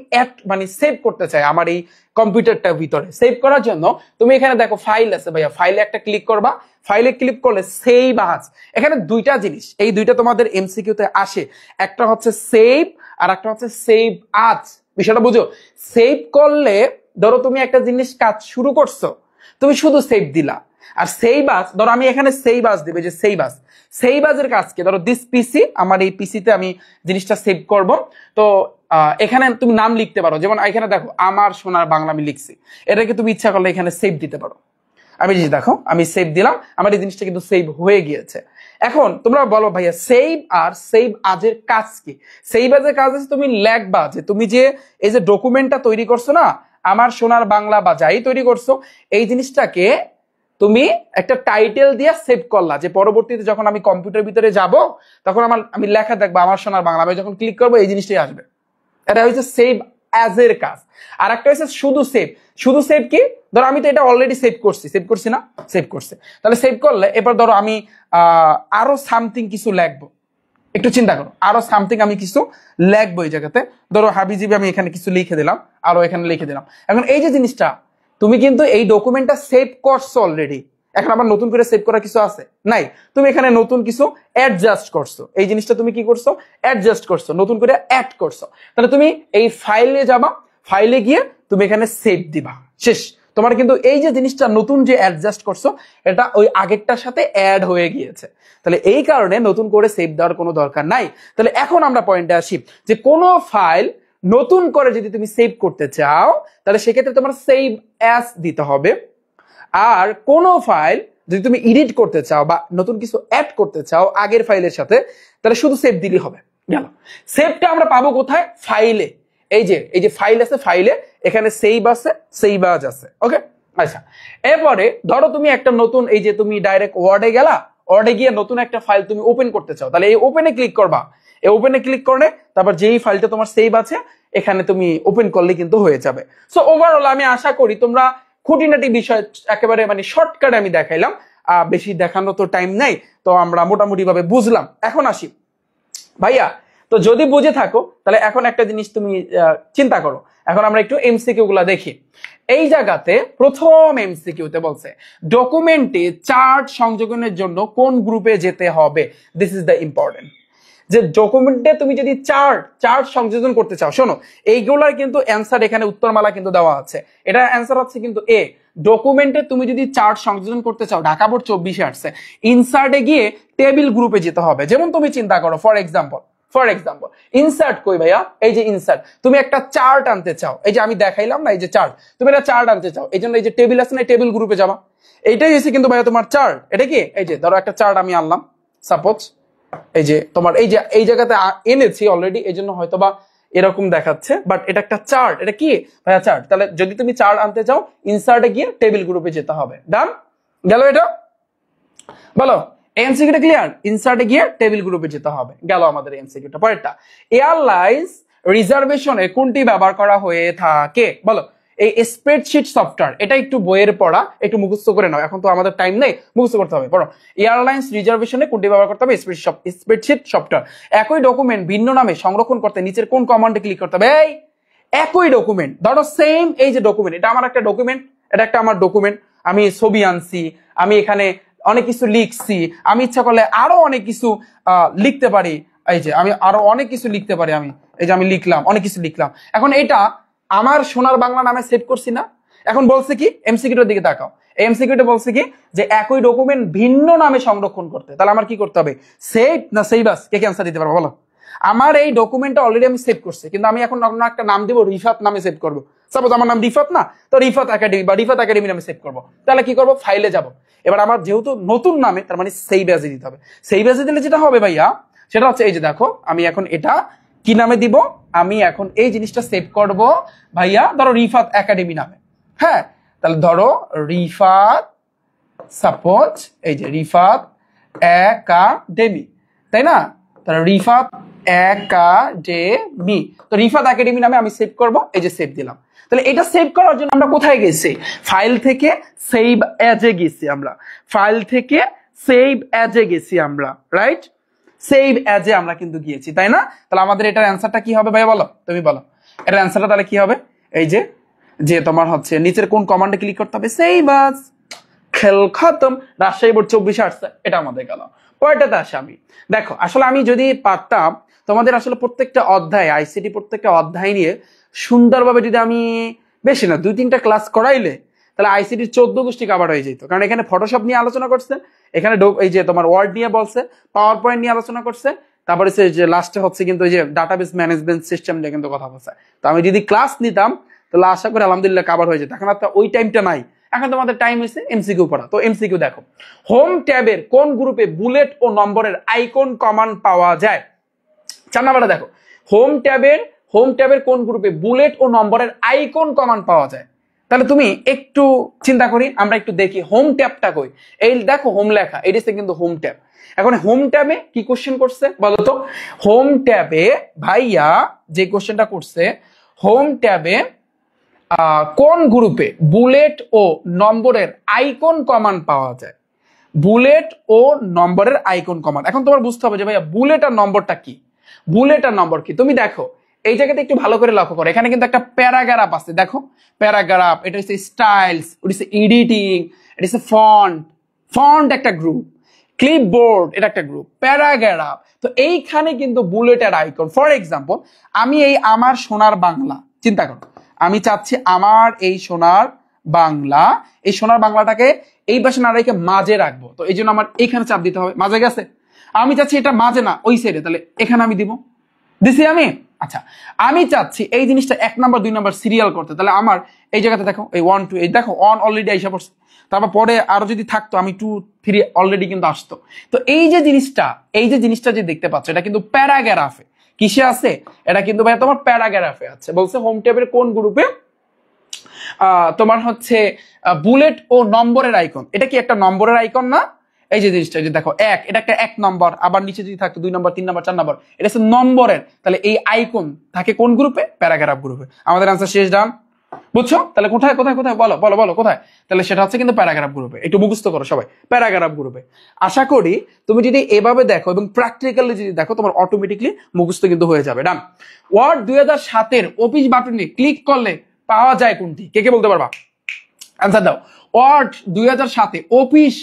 Speaker 1: মানে সেভ করতে চাই আমার এই কম্পিউটারটার ভিতরে। সেভ করার জন্য তুমি এখানে দেখো ফাইল আছে ভাইয়া, ফাইলে একটা ক্লিক করবা, ফাইলে ক্লিক করলে সেভ আজ, এখানে দুইটা জিনিস, এই দুইটা তোমাদের এমসিকিউতে আসে, একটা হচ্ছে সেভ আর একটা হচ্ছে সেভ আজ। বিষয়টা বুঝো, সেভ করলে ধরো তুমি একটা জিনিস কাজ শুরু করছো, তুমি শুধু সেভ দিলা। আর সেভ আজ, ধরো আমি এখানে সেভ আজ দিবে, যে সেভ আজ, সেভ আজের কাজকে ধরো দিস পিসি, আমার এই পিসিতে আমি জিনিসটা সেভ করব। তো এখানে তুমি নাম লিখতে পারো, যেমন এখানে দেখো আমার সোনার বাংলা আমি লিখছি, এটাকে তুমি ইচ্ছা করলে এখানে সেভ দিতে পারো। আমি যে দেখো আমি সেভ দিলাম, আমার এই জিনিসটা কিন্তু সেভ হয়ে গিয়েছে। এখন তোমরা বলো ভাইয়া সেভ আর সেভ আজের কাজ কি? সেভ আজের কাজ আছে তুমি লেখবা যে তুমি যে এই যে ডকুমেন্টটা তৈরি করছো না, আমার সোনার বাংলা বা যাই তৈরি করছো, এই জিনিসটাকে তুমি একটা টাইটেল দিয়ে সেভ করলা, যে পরবর্তীতে যখন আমি কম্পিউটার ভিতরে যাব তখন আমি লেখা দেখবো আমার সোনার বাংলা, আমি যখন ক্লিক করবো এই জিনিসটাই আসবে। এটা হচ্ছে সেভ অ্যাজ এর কাজ। আর একটা হচ্ছে শুধু সেভ। শুধু সেভ কি, ধরো আমি তো এটা অলরেডি সেভ করছি না, সেভ করছে, তাহলে সেভ করলে এবার ধরো আমি আরো সামথিং কিছু লিখবো, একটু চিন্তা করো, আরো সামথিং আমি কিছু লিখবো এই জায়গাতে, ধরো হাবিজিবি আমি এখানে কিছু লিখে দিলাম, আরো এখানে লিখে দিলাম। এখন এই যে জিনিসটা তুমি কিন্তু এই ডকুমেন্টটা সেভ করছো অলরেডি, এখন আবার নতুন করে সেভ করা কিছু আছে নাই, তুমি এখানে নতুন কিছু অ্যাডজাস্ট করছো, এই জিনিসটা তুমি কি করছো? অ্যাডজাস্ট করছো, নতুন করে অ্যাড করছো। তাহলে তুমি এই ফাইলে যাবা, ফাইলে গিয়ে তুমি এখানে সেভ দিবা, শেষ। তোমার কিন্তু এই যে জিনিসটা নতুন যে অ্যাডজাস্ট করছো, এটা ওই আগেরটার সাথে অ্যাড হয়ে গিয়েছে। তাহলে এই কারণে নতুন করে সেভ দেওয়ার কোনো দরকার নাই। তাহলে এখন আমরা পয়েন্টে আসি, যে কোনো ফাইল নতুন করে যদি তুমি সেভ করতে চাও, তাহলে সেক্ষেত্রে তোমার সেভ অ্যাজ দিতে হবে। আর কোনো ফাইল যদি তুমি এডিট করতে চাও বা নতুন কিছু অ্যাড করতে চাও আগের ফাইলের সাথে, তাহলে শুধু সেভ দিলেই হবে। গেল। সেভটা আমরা পাবো কোথায়? ফাইলে। এই যে ফাইল আছে, ফাইলে এখানে সেভ আছে, সেভ আজ আছে। ওকে, আচ্ছা। এরপরে ধরো তুমি একটা নতুন, এই যে তুমি ডাইরেক্ট ওয়ার্ডে গেলা, ওয়ার্ডে গিয়ে নতুন একটা ফাইল তুমি ওপেন করতে চাও, তাহলে এই ওপেনে ক্লিক করবা। এই ওপেনে ক্লিক করলে তারপর যেই ফাইলটা তোমার সেভ আছে এখানে তুমি ওপেন করলে কিন্তু হয়ে যাবে। সো ওভারঅল আমি আশা করি তোমরা খুঁটিনাটি বিষয় একেবারে মানে শর্টকাটে আমি দেখাইলাম, বেশি দেখানো তো টাইম নেই, তো আমরা মোটামুটি ভাবে বুঝলাম। এখন আসি ভাইয়া, তো যদি বুঝে থাকো তাহলে এখন একটা জিনিস তুমি চিন্তা করো। এখন আমরা একটু এমসিকিউ গুলা দেখি। এই জায়গাতে প্রথম এমসিকিউতে বলছে ডকুমেন্টে চার্ট সংযোজনের জন্য কোন গ্রুপে যেতে হবে। This is the important. যে ডকুমেন্টে তুমি যদি চার্ট সংযোজন করতে চাও, শোনো এইগুলার কিন্তু অ্যান্সার এখানে উত্তরমালা কিন্তু দেওয়া আছে। এটা অ্যান্সার হচ্ছে কিন্তু এ, ডকুমেন্টে তুমি যদি চার্ট সংযোজন করতে চাও, ঢাকা বোর্ড 24-এ আসছে, ইনসার্টে গিয়ে টেবিল গ্রুপে যেতে হবে। যেমন তুমি চিন্তা করো, ফর এক্সাম্পল ইনসার্ট কই ভাইয়া, এই যে ইনসার্ট, তুমি একটা চার্ট আনতে চাও, এই যে আমি দেখাইলাম না, এই যে চার্ট, তুমি একটা চার্ট আনতে চাও, এই জন্য এই যে টেবিল আছে না, টেবিল গ্রুপে যাবা। এইটাই হচ্ছে কিন্তু ভাইয়া তোমার চার্ট। এটা কি, এই যে ধরো একটা চার্ট আমি আনলাম, সাপোজ এই যে তোমার এই জায়গাতে এনেছি অলরেডি, এই জন্য হয়তোবা এরকম দেখাচ্ছে, বাট এটা একটা চার্ট। এটা কি ভাইয়া, চার্ট। তাহলে যদি তুমি চার্ট আনতে চাও, ইনসার্টে গিয়ে টেবিল গ্রুপে যেতে হবে। ডান গেল এটা, বলো এমসিকিউটা ক্লিয়ার? ইনসার্টে গিয়ে টেবিল গ্রুপে যেতে হবে, গেল আমাদের এমসিকিউটা। পরেরটা, এয়ারলাইন্স রিজার্ভেশনে কোনটি ব্যবহার করা হয়ে থাকে, বলো। এই স্প্রেডশিট সফটওয়্যার, এটা একটু বইয়ের পড়া, একটু মুখস্থ করে নাও, এখন তো আমাদের টাইম নেই, মুখস্থ করতে হবে। পড়ো, এয়ারলাইন্স রিজার্ভেশনে কোনটি ব্যবহার করতে হবে, স্প্রেডশিট সফটওয়্যার। একই ডকুমেন্ট ভিন্ন নামে সংরক্ষণ করতে নিচের কোন কমান্ডে ক্লিক করতে হবে? এই একই ডকুমেন্ট, ধরো সেম এই যে ডকুমেন্ট, এটা আমার একটা ডকুমেন্ট, এটা একটা আমার ডকুমেন্ট, আমি ছবি আনছি, আমি এখানে অনেক কিছু লিখছি, আমি ইচ্ছা করলে আরো অনেক কিছু লিখতে পারি, এই যে আমি আরো অনেক কিছু লিখতে পারি, আমি এই যে আমি লিখলাম, অনেক কিছু লিখলাম। এখন এটা আমার সোনার বাংলা নামে সেভ করছি না, এখন বলছে কি, এমসিকিউটার দিকে তাকাও, এমসিকিউটা বলছে কি যে একই ডকুমেন্ট ভিন্ন নামে সংরক্ষণ করতে, তাহলে আমার কি করতে হবে, সেভ না সেইভাস? কে ক্যান্সার দিতে পারবো বলো? আমার এই ডকুমেন্টটা অলরেডি আমি সেভ করছি, কিন্তু আমি এখন অন্য একটা নাম দিব, রিফাত নামে সেভ করবো। সাপোজ আমার নাম রিফাত না, তো রিফাত একাডেমি বা রিফাত একাডেমি নামে সেভ করবো। তাহলে কি করবো, ফাইলে যাব, এবার আমার যেহেতু নতুন নামে, তার মানে সেভ অ্যাজে দিতে হবে। সেভ অ্যাজে দিলে যেটা হবে ভাইয়া, সেটা হচ্ছে এই যে দেখো, আমি এখন এটা কি নামে দিব, আমি এখন এই জিনিসটা সেভ করব ভাইয়া, ধরো রিফাত একাডেমি নামে। হ্যাঁ, তাহলে ধরো রিফাত, সাপোজ এই যে রিফাত একাডেমি, তাই না? তাহলে রিফাত একাডেমি, তো রিফাত একাডেমি নামে আমি সেভ করব, এই যে সেভ দিলাম। তাহলে এটা সেভ করার জন্য আমরা কোথায় গেছি, ফাইল থেকে সেভ অ্যাজে গেছি আমরা, ফাইল থেকে সেভ অ্যাজে গেছি আমরা, রাইট? সেভ অ্যাজে আমরা কিন্তু গিয়েছি, তাই না? তাহলে আমাদের এটার অ্যান্সারটা কি হবে ভাইয়া, বলো, তুমি বলো এটার অ্যান্সারটা তাহলে কি হবে? এই যে যে তোমার হচ্ছে নিচের কোন কমান্ডে ক্লিক করতে হবে, সেভ অ্যাজ, খেল খতম। রাজশাহী বোর্ড 24-এ আসছে, এটা আমাদের গেল। পরেরটাতে আসে আমি, দেখো আসলে আমি যদি পারতাম তোমাদের আসলে প্রত্যেকটা অধ্যায়, আইসিটি প্রত্যেকটা অধ্যায় নিয়ে সুন্দরভাবে যদি আমি বেশি না 2-3টা ক্লাস করাইলে, তাহলে আইসিটির 14 গোষ্ঠী কাভার হয়ে যেত। কারণ এখানে ফটোশপ নিয়ে আলোচনা করছে, এখানে এই যে তোমার ওয়ার্ড নিয়ে বলছে, পাওয়ার পয়েন্ট নিয়ে আলোচনা করছে, তারপরে যে লাস্টে হচ্ছে কিন্তু এই যে ডাটাবেস ম্যানেজমেন্ট সিস্টেম নিয়ে কিন্তু কথা বলছে। তো আমি যদি ক্লাস নিতাম তাহলে আশা করি আলহামদুলিল্লাহ কাভার হয়ে যেত। এখন আর ওই টাইমটা নাই, এখন তোমাদের টাইম হয়েছে এমসিকিউ পড়া। তো এমসিকিউ দেখো, হোম ট্যাবের কোন গ্রুপে বুলেট ও নম্বরের আইকন কমান্ড পাওয়া যায়? 4 নাম্বারটা দেখো, হোম ট্যাবের কোন গ্রুপে বুলেট ও নম্বরের আইকন কমান্ড পাওয়া যায়? তাহলে তুমি একটু চিন্তা করি, আমরা একটু দেখি হোম ট্যাবটা কই। এই দেখো হোম লেখা, এটিতে কিন্তু হোম ট্যাব। এখন হোম ট্যাবে কি কোশ্চেন করছে বলো তো? হোম ট্যাবে ভাইয়া যে কোশ্চেনটা করছে, হোম ট্যাবে কোন গ্রুপে বুলেট ও নম্বরের আইকন কমান্ড পাওয়া যায়? বুলেট ও নম্বরের আইকন কমান্ড। এখন তোমার বুঝতে হবে যে ভাইয়া বুলেট আর নম্বরটা কি, বুলেট আর নম্বর কি। তুমি দেখো এই জায়গাতে একটু ভালো করে লক্ষ্য করো, এখানে কিন্তু একটা প্যারাগ্রাফ আছে, দেখো প্যারাগ্রাফ, এটা হচ্ছে স্টাইলস, এটা হচ্ছে এডিটিং, এটা হচ্ছে ফন্ট একটা গ্রুপ, ক্লিপবোর্ড এটা একটা গ্রুপ, প্যারাগ্রাফ। তো এইখানে কিন্তু বুলেটের আইকন, ফর এক্সাম্পল আমি এই আমার সোনার বাংলা, চিন্তা করো আমি চাচ্ছি আমার এই সোনার বাংলাটাকে এই পাশে না রেখে মাঝে রাখবো, তো এই জন্য আমার এখানে চাপ দিতে হবে, মাঝে গেছে। আমি চাচ্ছি এটা মাঝে না ওই সাইডে, তাহলে এখানে আমি দিছি আমি। আচ্ছা, আমি চাচ্ছি এই জিনিসটা 1 নাম্বার 2 নাম্বার সিরিয়াল করতে, তাহলে আমার এই জায়গাতে দেখো এই 1 2, এই দেখো 1 অলরেডি আইসা পড়ছে, তারপর পরে আরো যদি থাকতো আমি 2 3 অলরেডি কিন্তু আসতো। তো এই যে জিনিসটা যে দেখতে পাচ্ছ, এটা কিন্তু প্যারাগ্রাফে কিসে আছে, এটা কিন্তু ভাই তোমার প্যারাগ্রাফে আছে। বলছে হোম ট্যাবের কোন গ্রুপে তোমার হচ্ছে বুলেট ও নম্বরের আইকন, এটা কি একটা নম্বরের আইকন না? এই যে জিনিসটা, এই যে দেখো 1, এটা একটা 1 নম্বর, আবার নিচে যদি থাকতো 2 নম্বর 3 নম্বর 4 নম্বর, এটা হচ্ছে নম্বরের। তাহলে এই আইকন থাকে কোন গ্রুপে? প্যারাগ্রাফ গ্রুপে। আমাদের আনসার শেষ, ডান। বুঝছো? তাহলে কোথায় কোথায় কোথায় বলো বলো বলো কোথায়? তাহলে সেটা হচ্ছে কিন্তু প্যারাগ্রাফ গ্রুপে। একটু মুখস্থ করো সবাই, প্যারাগ্রাফ গ্রুপে। আশা করি তুমি যদি এভাবে দেখো এবং প্র্যাকটিক্যালি যদি দেখো, তোমার অটোমেটিকলি মুখস্থ কিন্তু হয়ে যাবে, ডান। ওয়ার্ড 2007 অফিস বাটনে ক্লিক করলে পাওয়া যায় কোনটি? কে কে বলতে পারবা? আনসার দাও। ওয়ার্ড 2007 অফিস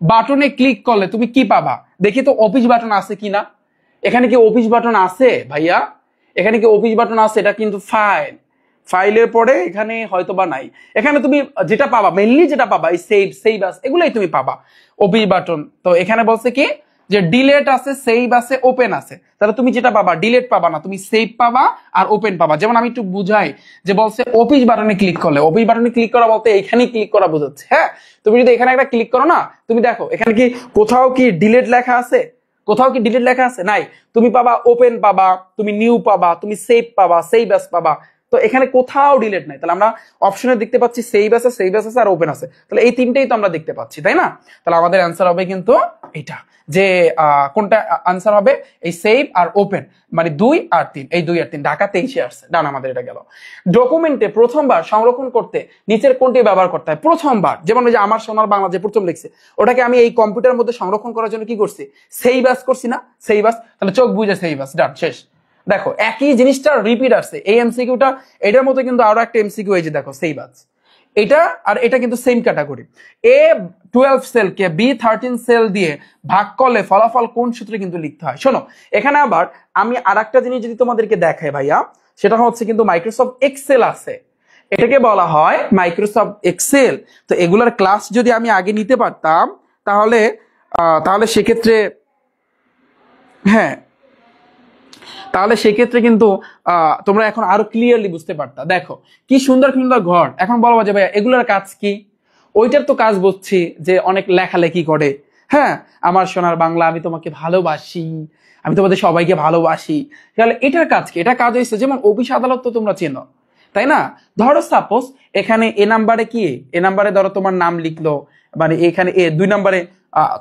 Speaker 1: বাটনে ক্লিক করলে তুমি কি পাবা? দেখি তো অফিস বাটন আছে কিনা। এখানে কি অফিস বাটন আছে ভাইয়া? এখানে কি অফিস বাটন আছে? এটা কিন্তু ফাইলের পরে এখানে হয়তো বা নাই। এখানে তুমি যেটা পাবা, মেইনলি যেটা পাবা এই সেভ আস, এগুলাই তুমি পাবা, অফিস বাটন। তো এখানে বলছে কি যে ডিলেট আছে, সেভ আছে, ওপেন আছে। তাহলে তুমি যেটা পাবা ডিলেট পাবা না, তুমি সেভ পাবা আর ওপেন পাবা। যেমন আমি একটু বুঝাই, যে বলছে অফিস বাটনে ক্লিক করলে, অফিস বাটনে ক্লিক করা বলতে এখানেই ক্লিক করা বোঝাচ্ছে। হ্যাঁ, তুমি যদি এখানে একটা ক্লিক করো না, তুমি দেখো এখানে কি কোথাও কি ডিলেট লেখা আছে? কোথাও কি ডিলিট লেখা আছে? নাই। তুমি পাবা ওপেন পাবা, তুমি নিউ পাবা, তুমি সেভ পাবা, সেভ অ্যাজ পাবা। তো এখানে কোথাও ডিলিট নাই। তাহলে আমরা অপশনে দেখতে পাচ্ছি সেভ আছে আর ওপেন আছে। তাহলে এই তিনটেই তো আমরা দেখতে পাচ্ছি, তাই না? তাহলে আমাদের অ্যান্সার হবে কিন্তু এটা, যে কোনটা অ্যান্সার হবে, এই সেভ আর ওপেন, মানে 2 আর 3, এই 2 আর 3 ঢাকা 23-এ আসছে। ডান, আমাদের এটা গেল। ডকুমেন্টে প্রথমবার সংরক্ষণ করতে নিচের কোনটি ব্যবহার করতে হয়? প্রথমবার, যেমন ওই যে আমার সোনার বাংলা যে প্রথম লিখছে, ওটাকে আমি এই কম্পিউটারের মধ্যে সংরক্ষণ করার জন্য কি করছি? সেভ অ্যাজ করছি না? Save as. তাহলে চোখ বুঝে সেভ অ্যাজ, ডান, শেষ। দেখো একই জিনিসটা রিপিট আসছে, এই এমসিকিউটা এটার মতো কিন্তু আরো একটা এমসিকিউ, এই যে দেখো সেভ অ্যাজ, এটা আর এটা কিন্তু same category. A12 সেলকে B13 sell দিয়ে ভাগ করলে ফলাফল কোন সূত্রে কিন্তু লিখতে হয়? শোনো, এখানে আবার আমি আর একটা জিনিস যদি তোমাদেরকে দেখাই ভাইয়া, সেটা হচ্ছে কিন্তু মাইক্রোসফট এক্সেল আছে, এটাকে বলা হয় মাইক্রোসফট এক্সেল। তো এগুলার ক্লাস যদি আমি আগে নিতে পারতাম, তাহলে তাহলে সেক্ষেত্রে, হ্যাঁ, তাহলে সেক্ষেত্রে কিন্তু তোমরা এখন আরো ক্লিয়ারলি বুঝতে পারতা। দেখো কি সুন্দর সুন্দর ঘর। এখন বলবো যে ভাইয়া এগুলোর কাজ কি? ওইটার তো কাজ বুঝছি যে অনেক লেখালেখি করে, হ্যাঁ, আমার সোনার বাংলা, আমি তোমাকে ভালোবাসি, আমি তোমাদের সবাইকে ভালোবাসি। তাহলে এটার কাজ কি? এটা কাজ হয়েছে, যেমন অফিস আদালত তো তোমরা চেনো, তাই না? ধরো সাপোজ এখানে এ নাম্বারে কি, এ নাম্বারে ধরো তোমার নাম লিখলো, মানে এখানে এ 2 নাম্বারে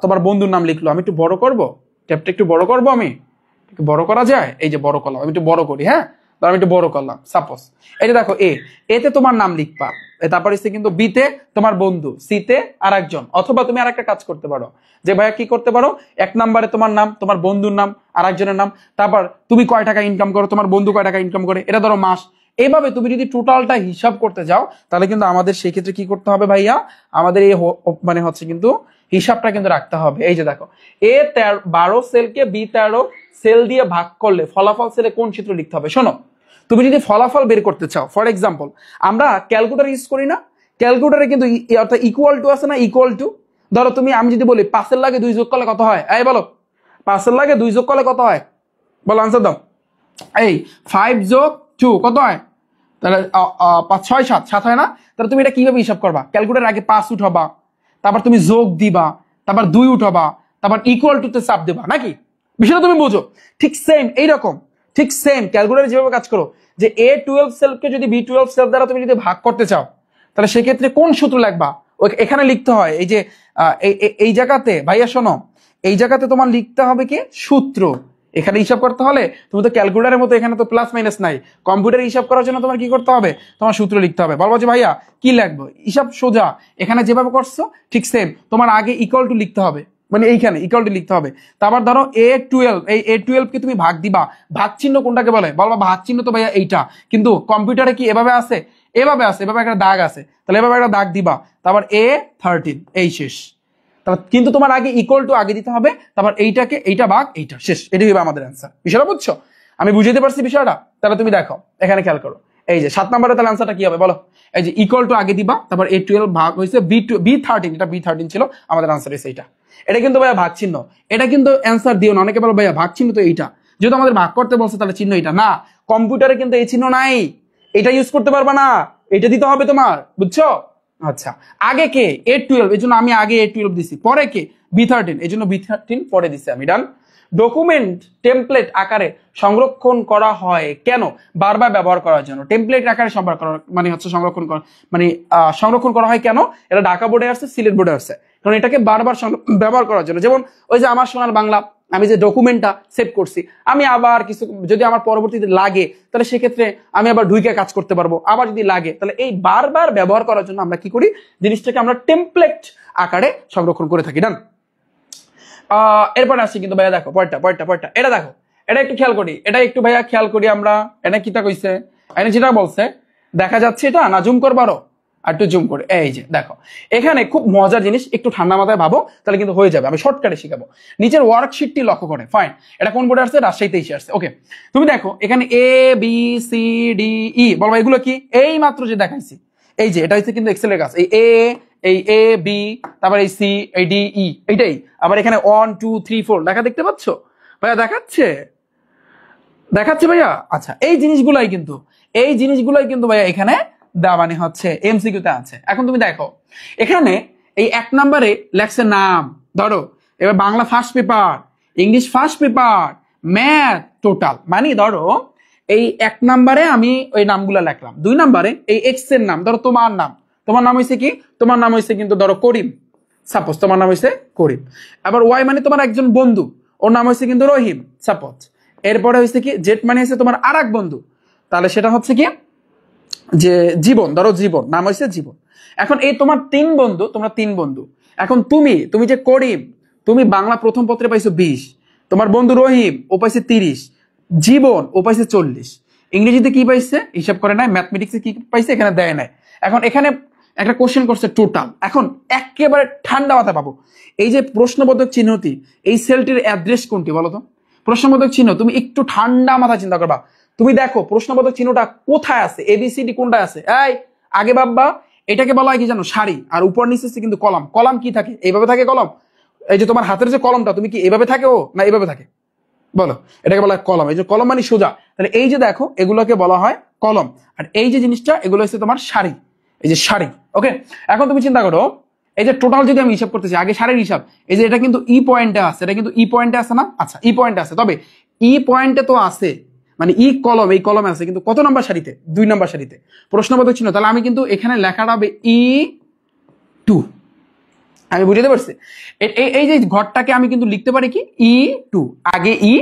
Speaker 1: তোমার বন্ধুর নাম লিখলো। আমি একটু বড় করব, ট্যাবটা একটু বড় করবো, আমি বড় করা যায়, এই যে বড় করলাম, আমি একটু বড় করি, হ্যাঁ, আমি একটু বড় করলাম সাপোজ। এই যে দেখো এতে তোমার নাম লিখবা, তারপর এসে কিন্তু বিতে তোমার বন্ধু, সিতে আর একজন। অথবা তুমি আর একটা কাজ করতে পারো, যে ভাইয়া কি করতে পারো, 1 নাম্বারে তোমার নাম, তোমার বন্ধুর নাম, আর একজনের নাম, তারপর তুমি কয় টাকা ইনকাম করো, তোমার বন্ধু কয় টাকা ইনকাম করে, এটা ধরো মাস। এইভাবে তুমি যদি টোটালটা হিসাব করতে যাও, তাহলে কিন্তু আমাদের সেই ক্ষেত্রে কি করতে হবে ভাইয়া, আমাদের এই মানে হচ্ছে কিন্তু হিসাবটা কিন্তু রাখতে হবে। এই যে দেখো A12 সেলকে B13 সেল দিয়ে ভাগ করলে ফলাফল সেলে কোন সূত্র লিখতে হবে? শোনো, তুমি যদি ফলাফল বের করতে চাও, ফর এক্সাম্পল আমরা ক্যালকুলেটর ইউজ করি না, ক্যালকুলেটরে কিন্তু অর্থাৎ ইকুয়াল টু আছে না, ইকুয়াল টু। ধরো তুমি, আমি যদি বলি 5 এর লাগে 2 যোগ করলে কত হয়, এই বলো 5 এর লাগে 2 যোগ করলে কত হয়, বলো আনসার দাও। এই 5 যোগ 2 কত হয়? তাহলে 6 7 হয় না? তাহলে তুমি এটা কিভাবে হিসাব করবা? ক্যালকুলেটর আগে 5 উঠাবা, তারপর তুমি যোগ দিবা, তারপর 2 উঠাবা, তারপর ইকুয়াল টু তে চাপ দেবা, নাকি? বিষয়টা তুমি বোঝো? ঠিক সেম এইরকম, ঠিক সেম ক্যালকুলেটর যেভাবে কাজ করো, যে A12 সেলকে যদি B12 সেল দ্বারা তুমি যদি ভাগ করতে চাও, তাহলে সেক্ষেত্রে কোন সূত্র লিখবা? এখানে লিখতে হয় এই যে এই জায়গাতে ভাইয়া শোনো, এই জায়গাতে তোমার লিখতে হবে কি সূত্র। এখানে হিসাব করতে হলে তুমি তো ক্যালকুলেটরের মতো এখানে তো প্লাস মাইনাস নাই, কম্পিউটারে হিসাব করার জন্য তোমার কি করতে হবে, তোমার সূত্র লিখতে হবে। বলবো যে ভাইয়া কি লিখবো, হিসাব সোজা, এখানে যেভাবে করছো ঠিক সেম, তোমার আগে ইকুয়াল টু লিখতে হবে, মানে এইখানে ইকুয়াল টু লিখতে হবে। তারপর ধরো A12, এই A12 কে তুমি ভাগ দিবা, ভাগ চিহ্ন কোনটাকে বলে? বলবা ভাগ চিহ্ন তো ভাইয়া এইটা, কিন্তু কম্পিউটারে কি এভাবে আছে? এভাবে আছে, এভাবে একটা দাগ আছে, তাহলে এভাবে একটা দাগ দিবা, তারপর A13, এই শেষ। কিন্তু তোমার আগে ইকুয়াল টু আগে দিতে হবে, তারপর এইটাকে এইটা ভাগ এইটা, শেষ। এটাই হবে আমাদের অ্যান্সার। বিষয়টা বুঝছো? আমি বুঝাইতে পারছি বিষয়টা? তাহলে তুমি দেখো এখানে খেয়াল করো, এই যে 7 নম্বরে তাহলে অ্যান্সারটা কি হবে বলো? এই যে ইকুয়াল টু আগে দিবা, তারপর A12 ভাগ হয়েছে B13, এটা B13 ছিল, আমাদের অ্যান্সার হয়েছে এইটা। এটা কিন্তু ভাইয়া ভাগ চিহ্ন, এটা কিন্তু অ্যান্সার দিও না। অনেকে বলো ভাইয়া ভাগ চিহ্ন তো এইটা, যেহেতু আমাদের ভাগ করতে বলছে তাহলে চিহ্ন এটা না। কম্পিউটারে কিন্তু এই চিহ্ন নাই, এটা ইউজ করতে পারবা না, এটা দিতে হবে তোমার, বুঝছো? আচ্ছা, আগে কে? A12, এই জন্য আমি আগে A12 দিছি, পরে কে? B13, এই জন্য B13 পরে দিছি আমি। ডান। ডকুমেন্ট টেমপ্লেট আকারে সংরক্ষণ করা হয় কেন? বারবার ব্যবহার করার জন্য। টেমপ্লেট আকারে মানে হচ্ছে সংরক্ষণ করা, মানে সংরক্ষণ করা হয় কেন? এটা ঢাকা বোর্ডে আসছে, সিলেট বোর্ডে আসছে, কারণ এটাকে বারবার ব্যবহার করার জন্য। যেমন ওই যে আমার সোনার বাংলা, আমি যে ডকুমেন্টটা সেভ করছি, আমি আবার কিছু যদি আমার পরবর্তীতে লাগে, তাহলে সেক্ষেত্রে আমি আবার ঢুকে কাজ করতে পারবো। আবার যদি লাগে, তাহলে এই বারবার ব্যবহার করার জন্য আমরা কি করি, জিনিসটাকে আমরা টেমপ্লেট আকারে সংরক্ষণ করে থাকি। ডান। এরপর আসছি কিন্তু ভাইয়া দেখো পয়েন্টটা এটা দেখো, এটা একটু খেয়াল করি, এটা একটু ভাইয়া খেয়াল করি আমরা। এটা কিটা কইছে, এনে যেটা বলছে দেখা যাচ্ছে, এটা না জুম করবারও, আর একটু জুম করে, এই যে দেখো এখানে খুব মজার জিনিস, একটু ঠান্ডা মাথায় ভাবো তাহলে কিন্তু হয়ে যাবে। আমি শর্টকাটে শিখাবো। নিচের ওয়ার্কশিটটি লক্ষ্য করে, ফাইন, এটা কোন বোর্ডে আসছে? রাজশাহীতে এসে আসছে। ওকে, তুমি দেখো এখানে A B C D E, বলবো এগুলো কি? এই মাত্র যে দেখাইছি, এই যে এটা হচ্ছে কিন্তু এক্সেলের কাজ। এই এ বি, তারপর এই সি, এই ডি ই, এইটাই। আবার এখানে 1 2 3 4 লেখা দেখতে পাচ্ছ ভাইয়া? দেখাচ্ছে ভাইয়া? আচ্ছা, এই জিনিসগুলাই কিন্তু ভাইয়া এখানে মানে হচ্ছে এমসিকিউতে আছে। এখন তুমি দেখো এখানে এই 1 নম্বরে লেখছে নাম, ধরো এবার Bangla first paper, English first paper, math total, মানে ধরো এই 1 নম্বরে আমি ওই নামগুলো লিখলাম, 2 নম্বরে এই এক্স এর নাম, ধরো তোমার নাম হয়েছে কি? তোমার নাম হয়েছে কিন্তু ধরো করিম, সাপোজ তোমার নাম হয়েছে করিম। আবার ওয়াই মানে তোমার একজন বন্ধু, ওর নাম হয়েছে কিন্তু রহিম, সাপোজ। এরপরে হয়েছে কি? জেড মানে হচ্ছে তোমার আর এক বন্ধু, তাহলে সেটা হচ্ছে কি? যে জীবন, ধরো জীবন, নাম হয়েছে জীবন। এখন এই তোমার 3 বন্ধু, তোমরা 3 বন্ধু। এখন তুমি যে করিম, তুমি বাংলা প্রথম পত্রে পাইছো 20, তোমার বন্ধু রহিম ও পাইছে 30, জীবন ও পাইছে 40, ইংরেজিতে কি পাইছে হিসাব করে নাই, ম্যাথমেটিক্সে কি পাইছে এখানে দেয় নাই। এখন এখানে একটা কোশ্চেন করছে টোটাল। এখন একেবারে ঠান্ডা মাথায় পাবো, এই যে প্রশ্নবোধক চিহ্নটি, এই সেলটির অ্যাড্রেস কোনটি বলো তো? প্রশ্নবোধক চিহ্ন, তুমি একটু ঠান্ডা মাথায় চিন্তা করবা। তুমি দেখো প্রশ্নবোধক চিহ্নটা কোথায় আছে, এবিসিডি কোনটা আছে? এই আগে ভাববা, এটাকে বলা হয় কি জানো? সারি। আর উপর নিচে কিন্তু কলাম। কলাম কি থাকে? এইভাবে থাকে কলম। এই যে তোমার হাতের যে কলমটা, তুমি কি এইভাবে থাকে ও না এইভাবে থাকে? বলো, এটাকে বলা হয় কলম। এই যে কলম মানে সোজা, তাহলে এই যে দেখো এগুলোকে বলা হয় কলম। আর এই যে জিনিসটা, এগুলো হচ্ছে তোমার সারি, এই যে সারি। ওকে, এখন তুমি চিন্তা করো, এই যে টোটাল যদি আমি হিসাব করতেছি, আগে সারির হিসাব, এই যে এটা কিন্তু ই পয়েন্টে আছে, এটা কিন্তু ই পয়েন্টে আছে না? আচ্ছা, ই পয়েন্টে আছে, তবে ই পয়েন্টে তো আছে, মানে ই কলম, এই কলমে আছে, কিন্তু কত নাম্বার সারিতে? 2 নাম্বার সারিতে। প্রশ্নবোধক চিহ্ন, তাহলে আমি কিন্তু এখানে লেখাটা হবে E2। আমি বুঝতে পারছি? এই যে ঘরটাকে আমি কিন্তু লিখতে পারি কি? E2, আগে ই,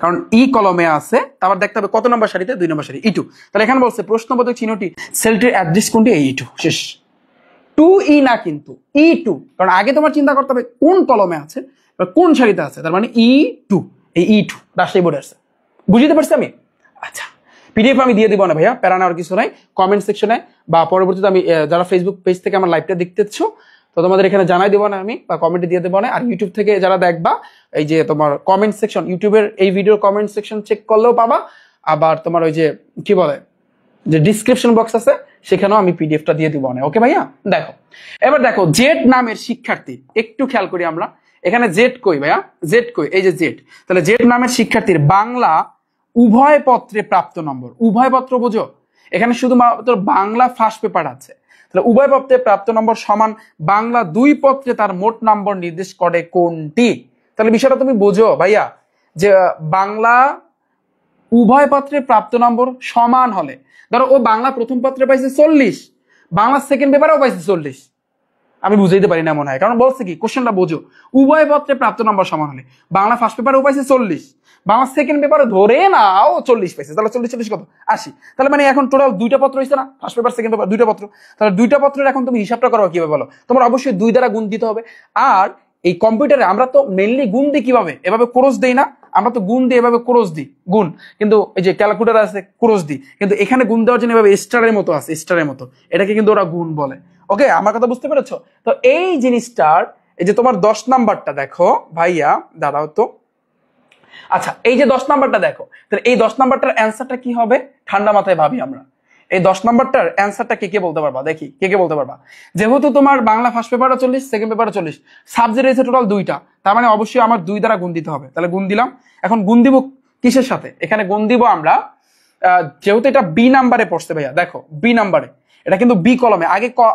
Speaker 1: কারণ ই কলমে আছে, তারপর দেখতে হবে কত নম্বর সারিতে? 2 নম্বর সারি, E2। তাহলে এখানে বলছে প্রশ্নবোধক চিহ্নটি সেলটির অ্যাড্রেস কোনটি? E2, শেষ। 2E না, কিন্তু E2, কারণ আগে তোমার চিন্তা করতে হবে কোন কলমে আছে, কোন সারিতে আছে, তার মানে E2, এই E2 রাজশাহী বোর্ডে আছে। বুঝতে পারছি আমি? আচ্ছা, পিডিএফ আমি দিয়ে দিব না ভাইয়া, প্যারা নেওয়ার কিছু নাই। কমেন্ট সেকশনে বা পরবর্তীতে আমি যারা ফেসবুক পেজ থেকে আমার লাইভটা দেখতেছো, তো তোমাদের এখানে জানাই দেবো না আমি, বা কমেন্টে দিয়ে দেবো না। আর ইউটিউব থেকে যারা দেখবা, এই যে তোমার কমেন্ট সেকশন, ইউটিউবের এই ভিডিওর কমেন্ট সেকশন চেক করলেও পাবা। আবার তোমার ওই যে কি বলে, যে ডিসক্রিপশন বক্স আছে, সেখানেও আমি পিডিএফটা দিয়ে দিব না। ওকে ভাইয়া, দেখো এবার দেখো জেড নামের শিক্ষার্থী, একটু খেয়াল করি আমরা। এখানে জেড কই ভাইয়া? জেড কই? এই যে জেড। তাহলে জেড নামের শিক্ষার্থীর বাংলা উভয় পত্রে প্রাপ্ত নম্বর, উভয় পত্র বোঝো, এখানে শুধুমাত্র বাংলা ফার্স্ট পেপার আছে, তাহলে উভয় পত্রে প্রাপ্ত নম্বর সমান বাংলা 2 পত্রে তার মোট নম্বর নির্দেশ করে কোনটি? তাহলে বিষয়টা তুমি বোঝো ভাইয়া, যে বাংলা উভয় পত্রে প্রাপ্ত নম্বর সমান হলে, ধরো ও বাংলা প্রথম পত্রে পাইছে 40, বাংলা সেকেন্ড পেপারেও পাইছে 40। আমি বুঝাইতে পারি না মনে হয়, কারণ বলছে কি, কোশ্চেনটা বোঝো, উভয় পত্রে প্রাপ্ত নম্বর সমান হলে বাংলা ফার্স্ট পেপারেও পাইছে 40, বাংলা সেকেন্ড পেপারে ধরে নাও 40 পাইছে, তাহলে 40 কত? 80। তাহলে মানে এখন টোটাল 2টা পত্র হয়েছে না? ফার্স্ট পেপার সেকেন্ড পেপার 2টা পত্র। তাহলে 2টা পত্রের এখন তুমি হিসাবটা করো কিভাবে বলো? তোমার অবশ্যই 2 দ্বারা গুণ দিতে হবে। আর এই কম্পিউটারে আমরা তো মেইনলি গুণ দিই কিভাবে? এভাবে ক্রস দেই না? আমরা তো গুণ দিই এভাবে, ক্রস দিই গুণ, কিন্তু এই যে ক্যালকুলেটর আছে ক্রস দিই, কিন্তু এখানে গুণ দেওয়ার জন্য এভাবে স্টারের মতো আছে, স্টারের মতো, এটাকে কিন্তু ওরা গুণ বলে। ওকে, আমার কথা বুঝতে পেরেছো? তো এই জিনিসটার, এই যে তোমার 10 নাম্বারটা দেখো ভাইয়া, দাঁড়াও তো। আচ্ছা, এই যে 10 নাম্বারটা দেখো, তাহলে এই 10 নাম্বারটার অ্যান্সারটা কি হবে? ঠান্ডা মাথায় ভাবি আমরা, এই 10 নাম্বারটার অ্যান্সারটা কে বলতে পারবা? দেখি কে বলতে পারবা। যেহেতু তোমার বাংলা ফার্স্ট পেপারে 40, সেকেন্ড পেপারে 40, সাবজেক্ট রয়েছে টোটাল 2টা, তার মানে অবশ্যই আমার 2 দ্বারা গুণ দিতে হবে। তাহলে গুণ দিলাম। এখন গুণ দিব কিসের সাথে? এখানে গুণ দিব আমরা, যেহেতু এটা বি নাম্বারে পড়ছে ভাইয়া, দেখো বি নাম্বারে, এটা কিন্তু বি কলমে,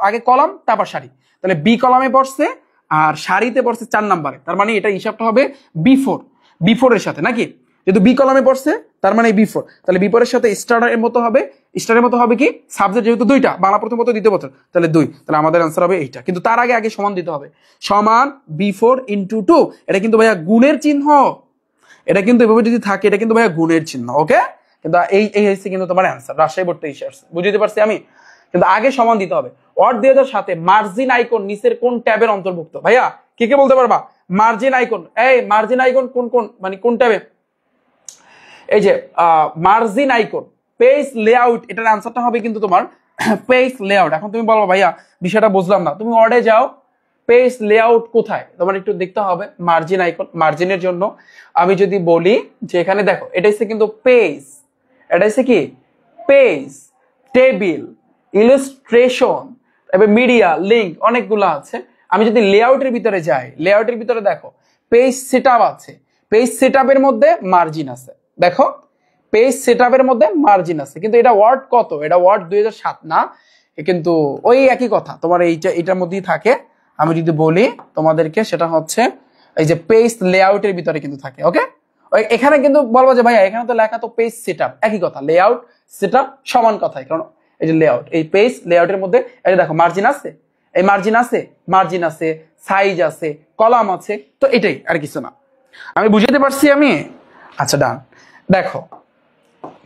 Speaker 1: আগে কলম তারপর সারি, তাহলে বি কলমে পড়ছে আর সারিতে পড়ছে 4 নাম্বারে, তার মানে এটা হিসাবটা হবে বি4 এর সাথে, নাকি? যেহেতু বি কলমে পড়ছে, তার মানে বি4, তাহলে বি4 এর সাথে স্টারের মতো হবে কি, সাবজেক্ট যেহেতু 2টা, বাংলা প্রথম পত্র দ্বিতীয় পত্র, তাহলে 2, তাহলে আমাদের অ্যান্সার হবে এইটা। কিন্তু তার আগে সমান দিতে হবে, সমান বি4 ইন্টু 2। এটা কিন্তু ভাইয়া গুণের চিহ্ন, এটা কিন্তু এভাবে যদি থাকে, এটা কিন্তু ভাইয়া গুণের চিহ্ন। ওকে, কিন্তু এই হচ্ছে কিন্তু তোমার অ্যান্সার, রাজশাহী বোর্ড থেকে আসছে, বুঝতে পারছি আমি? কিন্তু আগে সমান দিতে হবে। অর 2007 মার্জিন আইকন নিচের কোন ট্যাবের অন্তর্ভুক্ত? ভাইয়া কে বলতে পারবা? মার্জিন আইকন, এই মার্জিন আইকন কোন মানে কোন ট্যাবে? এই যে মার্জিন আইকন, পেজ লেআউট, এটার অ্যান্সারটা হবে কিন্তু তোমার পেজ লেআউট। এখন তুমি বলবো ভাইয়া বিষয়টা বুঝলাম না, তুমি ওয়ার্ডে যাও, পেজ লেআউট কোথায় তোমার একটু দেখতে হবে, মার্জিন আইকন, মার্জিনের জন্য আমি যদি বলি যে এখানে দেখো এটা হচ্ছে কিন্তু পেজ, এটা হচ্ছে কি পেজ, টেবিল, ইলাস্ট্রেশন, এবার মিডিয়া, লিঙ্ক, অনেকগুলো আছে। আমি যদি লেআউটের ভিতরে যাই, লেআউটের ভিতরে দেখো পেজ সেটআপ আছে, পেজ সেটআপের মধ্যে মার্জিন আছে, দেখো পেজ সেটআপের মধ্যে মার্জিন আছে, কিন্তু এটা ওয়ার্ড কত, এটা ওয়ার্ড 2007 না, কিন্তু ওই একই কথা তোমার এইটার মধ্যেই থাকে। আমি যদি বলি তোমাদেরকে সেটা হচ্ছে এই যে পেজ লেআউটের ভিতরে কিন্তু থাকে। ওকে, এখানে কিন্তু বলবো যে ভাইয়া এখানে তো লেখা তো পেজ সেটআপ, একই কথা, লেআউট সেটআপ সমান কথাই, কারণ এই যে লেআউট, এই পেজ লেআউটের মধ্যে এই দেখো মার্জিন আছে, এই মার্জিন আছে, মার্জিন আছে, সাইজ আছে, কলাম আছে, তো এটাই আর কিছু না। আমি বুঝাতে পারছি আমি? আচ্ছা ডান। দেখো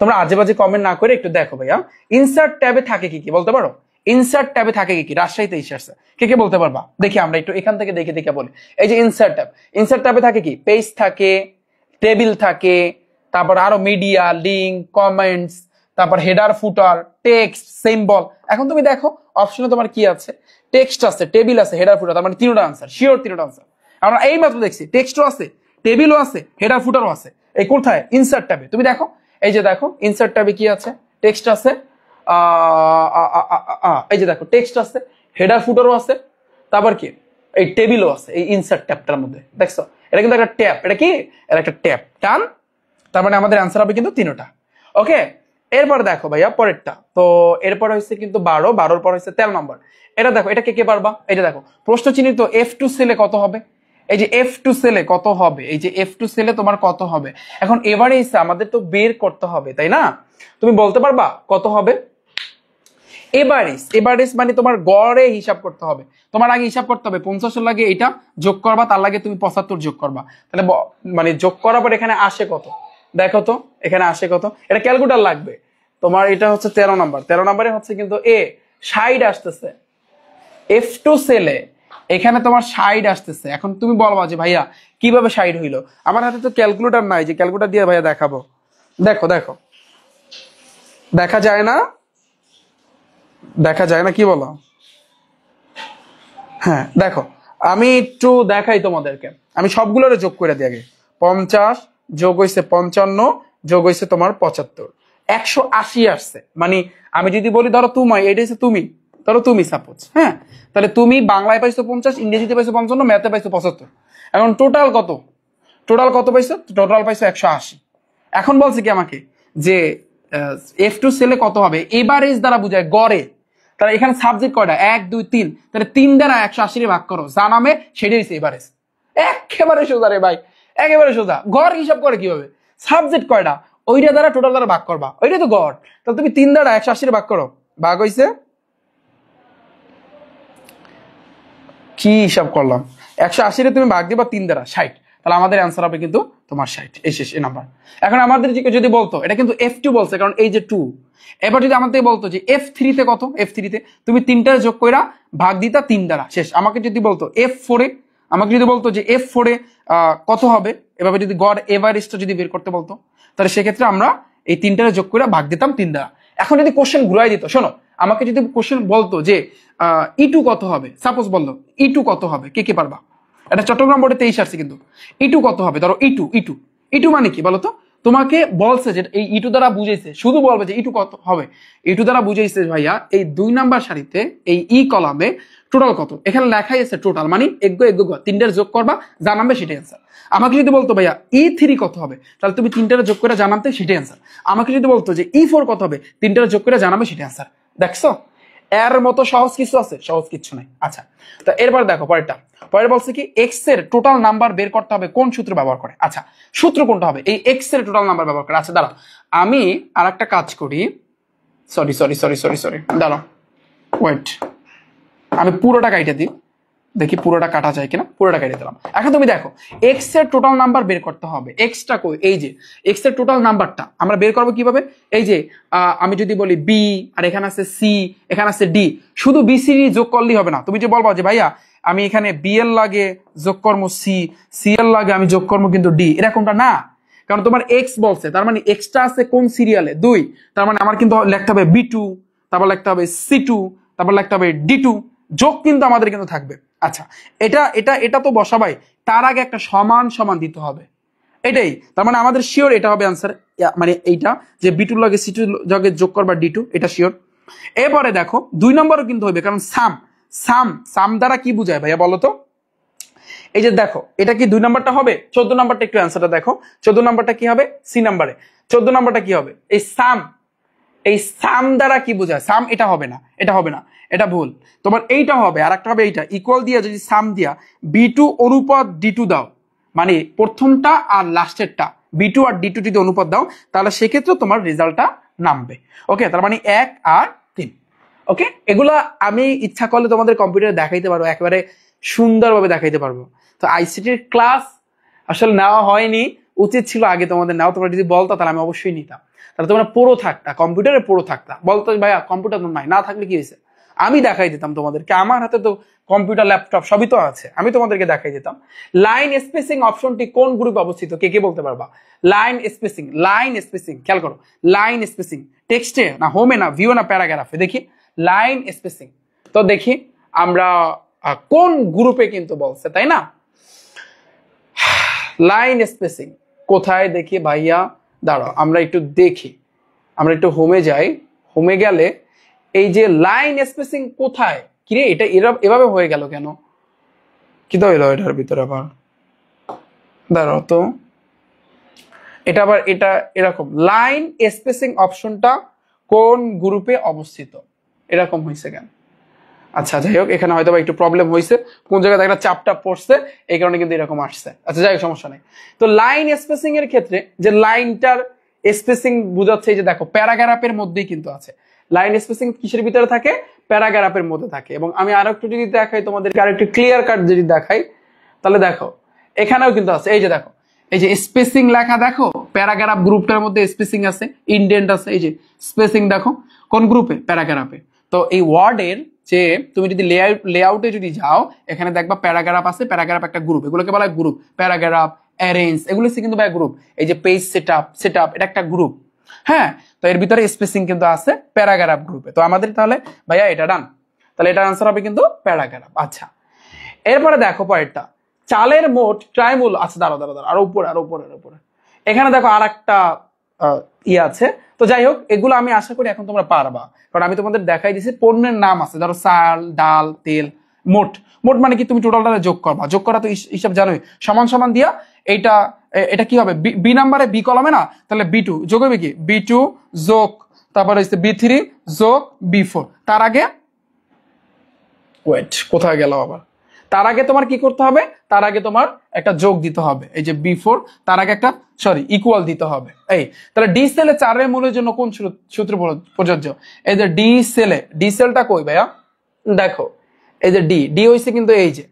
Speaker 1: তোমরা আজে বাজে কমেন্ট না করে একটু দেখো ভাইয়া, ইনসার্ট ট্যাবে থাকে কি কি বলতে পারো? ইনসার্ট ট্যাবে থাকে কি কি? রাজশাহীতে এসেছে, কে কে বলতে পারবা? দেখি আমরা একটু এখান থেকে দেখে দেখে বলি। এই যে ইনসার্ট ট্যাব, ইনসার্ট ট্যাবে থাকে কি? পেজ থাকে, টেবিল থাকে, তারপর আরো মিডিয়া, লিঙ্ক, কমেন্টস, তারপর হেডার, ফুটার, টেক্সট, সিম্বল। এখন তুমি দেখো অপশনে তোমার কি আছে, টেক্সট আছে, টেবিল আছে, হেডার, ফুটার, তার মানে তিনটা আনসার, শিওর তিনটা আনসার। আমরা এই মাত্র দেখছি টেক্সটও আছে, টেবিলও আছে, হেডার, ফুটারও আছে। এই কোথায়? ইনসার্ট ট্যাবে। তুমি দেখো, এই যে দেখো ইনসার্ট ট্যাবে কি আছে, টেক্সট আছে, এই যে দেখো টেক্সট আছে, হেডার, ফুটারও আছে, তারপর কি এই টেবিলও আছে এই ইনসার্ট ট্যাবটার মধ্যে। দেখছো এটা কিন্তু একটা ট্যাব, এটা কি? এটা একটা ট্যাব, টান, তার মানে আমাদের আনসার হবে কিন্তু তিনটা। ওকে, এরপর দেখো ভাইয়া পরেরটা, তো এরপর হচ্ছে কিন্তু 12, 12-র পর হচ্ছে 13 নম্বর। এটা দেখো, এটা কে কে পারবা? এটা দেখো প্রশ্ন চিহ্নিত F2 সেলে কত হবে? এই যে F2 সেলে কত হবে, এই যে F2 সেলে তোমার কত হবে? এখন এভারেজ আমাদের তো বের করতে হবে, তাই না? তুমি বলতে পারবা কত হবে? এভারেজ, এভারেজ মানে তোমার গড়ে হিসাব করতে হবে। তোমার আগে হিসাব করতে হবে 50 লাগে এটা যোগ করবা, তার লাগে তুমি 75 যোগ করবা, তাহলে মানে যোগ করার পর এখানে আসে কত? দেখো তো এখানে আসে কত, এটা ক্যালকুলেটর লাগবে তোমার। এটা হচ্ছে 13 নাম্বার, 13 নাম্বারে হচ্ছে কিন্তু এ 60 আসতেছে F2 সেলে, এখানে তোমার 60 আসতেছে। এখন তুমি বলবা যে ভাইয়া কিভাবে 60 হইলো? আমার হাতে তো ক্যালকুলেটর নাই যে ক্যালকুলেটর দিয়ে ভাইয়া দেখাবো। দেখো দেখো, দেখা যায় না, দেখা যায় না, কি বলো? হ্যাঁ দেখো, আমি একটু দেখাই তোমাদেরকে, আমি সবগুলোর যোগ করে দিই আগে। 50 যোগ হয়েছে 55 যোগ হয়েছে তোমার 75, 180 আসছে। মানে আমি যদি বলি ধরো তুমি, এটা হচ্ছে তুমি, ধরো তুমি সাপোজ, হ্যাঁ, তাহলে তুমি বাংলায় পাইছো 50, ইংরেজিতে পাইছো 55, ম্যাথে পাইছো 75। এখন টোটাল কত? টোটাল কত পাইছো? টোটাল পাইছো 180। এখন বলছে কি আমাকে যে F2 সেলে কত হবে? এভারেজ দ্বারা বুঝায়, গড়ে। তাহলে এখানে সাবজেক্ট কয়টা? 1 2 3, তাহলে 3 দ্বারা 180 ভাগ করো, যা নামে সেটাই হচ্ছে এভারেজ। একেবারে সোজা রে ভাই, একেবারে সোজা। গড় হিসাব করে কিভাবে? সাবজেক্ট কয়টা ওইটা দ্বারা টোটাল দ্বারা ভাগ করবা, ওইটাই তো গড়। তাহলে তুমি 3 দ্বারা 180 ভাগ করো, ভাগ হইছে কি হিসাব করলাম? 180 তুমি ভাগ দিবা 3 দ্বারা, 60। তাহলে আমাদের অ্যান্সার হবে কিন্তু তোমার 60, এই শেষ এই নাম্বার। এখন আমাদের যদি বলতো এটা কিন্তু F2 বলছে, কারণ এই যে 2। এবার যদি আমাদের বলতো যে F3 তে কত, F3 তে তুমি 3টা যোগ কইরা ভাগ দিতা 3 দ্বারা, শেষ। আমাকে যদি বলতো F4 এ, আমাকে যদি বলতো যে F4 এ কত হবে, এভাবে যদি গড় এভারেজটা যদি বের করতে বলতো, তাহলে সেক্ষেত্রে আমরা এই 3টা যোগ করে ভাগ দিতাম 3 দ্বারা। এখন যদি কোশ্চেন ঘুরাই দিত, শোনো, আমাকে যদি কোশ্চেন বলতো যে E2 কত হবে, সাপোজ বললো E2 কত হবে, কে কে পারবা? এটা চট্টগ্রাম বোর্ডে 23 আসছে কিন্তু। E2 কত হবে? ধরো E2 মানে কি বলতো? তোমাকে বলছে যে এই E2 দ্বারা বুঝাইছে, শুধু বলবে যে E2 কত হবে। E2 দ্বারা বুঝাইছে ভাইয়া এই 2 নাম্বার সারিতে এই ই কলামে টোটাল কত, এখানে লেখাই আছে টোটাল, মানে এগ্গো 3টার যোগ করবা, যা নামবে সেটাই অ্যান্সার। আমাকে যদি বলতো ভাইয়া E3 কত হবে, তাহলে তুমি 3টার যোগ করে জানাতে সেটাই অ্যান্সার। আমাকে যদি বলতো যে E4 কত হবে, 3টার যোগ করে জানাবে সেটাই অ্যান্সার। দেখছো এর মতো সহজ কিছু আছে? সহজ কিছু নাই। আচ্ছা, তো এরপর দেখো পরেরটা। পরে বলছে কি এক্স এর টোটাল নাম্বার বের করতে হবে কোন সূত্র ব্যবহার করে। আচ্ছা, সূত্র কোনটা হবে? এই এক্স এর টোটাল নাম্বার ব্যবহার করে। আচ্ছা দাঁড়াও, আমি আর একটা কাজ করি, সরি, দাঁড়াও, ওয়েট, আমি পুরোটা কাইটে দিই, দেখি পুরোটা কাটা যায় কিনা। পুরোটা কেটে দিলাম। এখন তুমি দেখো এক্স এর টোটাল নাম্বার বের করতে হবে। এক্সটা কই? এই যে এক্স এর টোটাল নাম্বারটা আমরা বের করবো কিভাবে? এই যে আমি যদি বলি বি, আর এখানে আছে সি, এখানে আছে ডি, শুধু বি সি ডি যোগ করলেই হবে না। তুমি যে বলবা যে ভাইয়া আমি এখানে বি এর লাগে যোগ কর্ম সি, সি এর লাগে আমি যোগ কর্ম কিন্তু ডি, এরকমটা না। কারণ তোমার এক্স বলছে, তার মানে এক্সটা আছে কোন সিরিয়ালে? 2, তার মানে আমার কিন্তু লিখতে হবে B2, তারপর লিখতে হবে C2, তারপর লিখতে হবে D2, যোগ কিন্তু আমাদের কিন্তু থাকবে। আচ্ছা, এটা এটা এটা তো বসাবাই, তার আগে একটা সমান সমান দিতে হবে, এটাই তার মানে আমাদের শিওর এটা হবে আনসার, মানে এইটা যে B2 লগে C2 লগে যোগ করবা D2, এটা শিওর। এরপরে দেখো 2 নম্বরও কিন্তু হবে, কারণ সাম সাম সাম দ্বারা কি বোঝায় ভাইয়া বলো তো? এই যে দেখো, এটা কি 2 নাম্বারটা হবে? 14 নাম্বারটা একটু অ্যান্সারটা দেখো, 14 নাম্বারটা কি হবে? সি নাম্বারে 14 নাম্বারটা কি হবে? এই সাম দ্বারা কি বোঝায়? সাম এটা হবে না, এটা হবে না, এটা ভুল। তোমার এইটা হবে, আর একটা হবে এইটা, ইকুয়াল দিয়া যদি সাম দিয়া B2 অনুপাত D2 দাও, মানে প্রথমটা আর লাস্টেরটা B2 আর D2 যদি অনুপাত দাও, তাহলে সেক্ষেত্রে তোমার রেজাল্টটা নামবে। ওকে, তার মানে 1 আর 3। ওকে, এগুলা আমি ইচ্ছা করলে তোমাদের কম্পিউটারে দেখাইতে পারবো, একেবারে সুন্দরভাবে দেখাইতে পারবো। তো আইসিটির ক্লাস আসলে নেওয়া হয়নি, উচিত ছিল আগে তোমাদের নেওয়া। তোমরা যদি বলতো তাহলে আমি অবশ্যই নিতাম, তাহলে তোমরা পুরো থাকতা, কম্পিউটারে পুরো থাকতা। বলতো ভাইয়া কম্পিউটার তো নাই, না থাকলে কি হয়েছে, আমি দেখাই দিতাম তোমাদেরকে, আমার হাতে তো কম্পিউটার ল্যাপটপ সবই তো আছে, আমি তোমাদেরকে দেখাই দিতাম। লাইন স্পেসিং অপশনটি কোন গ্রুপে অবস্থিত, কে কে বলতে পারবা? লাইন স্পেসিং খেয়াল করো, লাইন স্পেসিং টেক্সটে না, হোমে না, ভিউ না, প্যারাগ্রাফে, দেখি লাইন স্পেসিং। তো দেখি আমরা কোন গ্রুপে কিন্তু বলছে, তাই না? লাইন স্পেসিং কোথায় দেখি ভাইয়া, দাঁড়াও আমরা একটু দেখি, আমরা একটু হোমে যাই, হোমে গেলে এই যে লাইন স্পেসিং কোথায়, কিরে এটা এভাবে হয়ে গেল কেন, কি তো হইলো এটার ভিতরে আবার, দাঁড়াও তো, এটা আবার এটা এরকম, লাইন স্পেসিং অপশনটা কোন গ্রুপে অবস্থিত, এরকম হয়েছে কেন? আচ্ছা যাই হোক, এখানে হয়তো একটু প্রবলেম হয়েছে, কোন জায়গায় একটা চাপটা পড়ছে, এই কারণে কিন্তু এরকম আসছে। আচ্ছা যাই হোক, সমস্যা নেই। তো লাইন স্পেসিং এর ক্ষেত্রে যে লাইনটার স্পেসিং বোঝাচ্ছে, এই যে দেখো প্যারাগ্রাফের মধ্যেই কিন্তু আছে। লাইন স্পেসিং কিসের ভিতরে থাকে? প্যারাগ্রাফের মধ্যে থাকে। এবং আমি আরো একটু যদি দেখাই তোমাদেরকে, আর একটু ক্লিয়ার কাট যদি দেখাই, তাহলে দেখো এখানেও কিন্তু আছে, এই যে দেখো, এই যে স্পেসিং লেখা দেখো, প্যারাগ্রাফ গ্রুপটার মধ্যে স্পেসিং আছে, ইনডেন্ট আছে, এই যে স্পেসিং দেখো কোন গ্রুপে? প্যারাগ্রাফে। তো এই ওয়ার্ডের যে তুমি যদি লেআউটে যদি যাও, এখানে দেখবা প্যারাগ্রাফ আছে, প্যারাগ্রাফ একটা গ্রুপ, এগুলোকে বলা হয় গ্রুপ। প্যারাগ্রাফ, অ্যারেঞ্জ, এগুলো কিন্তু ভাই গ্রুপ। এই যে পেজ সেটআপ এটা একটা গ্রুপ, হ্যাঁ। তো এর ভিতরে স্পেসিং কিন্তু আছে প্যারাগ্রাফ গ্রুপে। তো আমাদের তাহলে ভাইয়া এটা ডান, তাহলে এটার আনসার হবে কিন্তু প্যারাগ্রাফ। আচ্ছা, এরপরে দেখো পরেরটা, চালের মোট ক্রয়মূল্য, আচ্ছা দাঁড়াও, আর উপরে এখানে দেখো আর একটা ইয়ে আছে। তো যাই হোক, এগুলো আমি আশা করি এখন তোমরা পারবা, কারণ আমি তোমাদের দেখাই দিছি পণ্যের নাম আছে, ধরো চাল, ডাল, তেল, মোট মানে কি তুমি টোটালটা যোগ করবা, যোগ করা তো হিসাব জানোই, সমান সমান দিয়া এইটা এটা কি হবে? বি নাম্বারে বি কলমে না, তাহলে B2 যোগ হবে কি B2 যোগ, তারপরে হচ্ছে B3 যোগ B4, তার আগে ওয়েট কোথায় গেল আবার, তার আগে তোমার কি করতে হবে? তার আগে তোমার একটা যোগ দিতে হবে, এই যে B4, তার আগে একটা ইকুয়াল দিতে হবে। এই তাহলে ডি সেলে 4 এর মূলের জন্য কোন সূত্র প্রযোজ্য? এই যে ডি সেলটা কই ভাইয়া? দেখো এই যে ডি হইছে কিন্তু এই যে,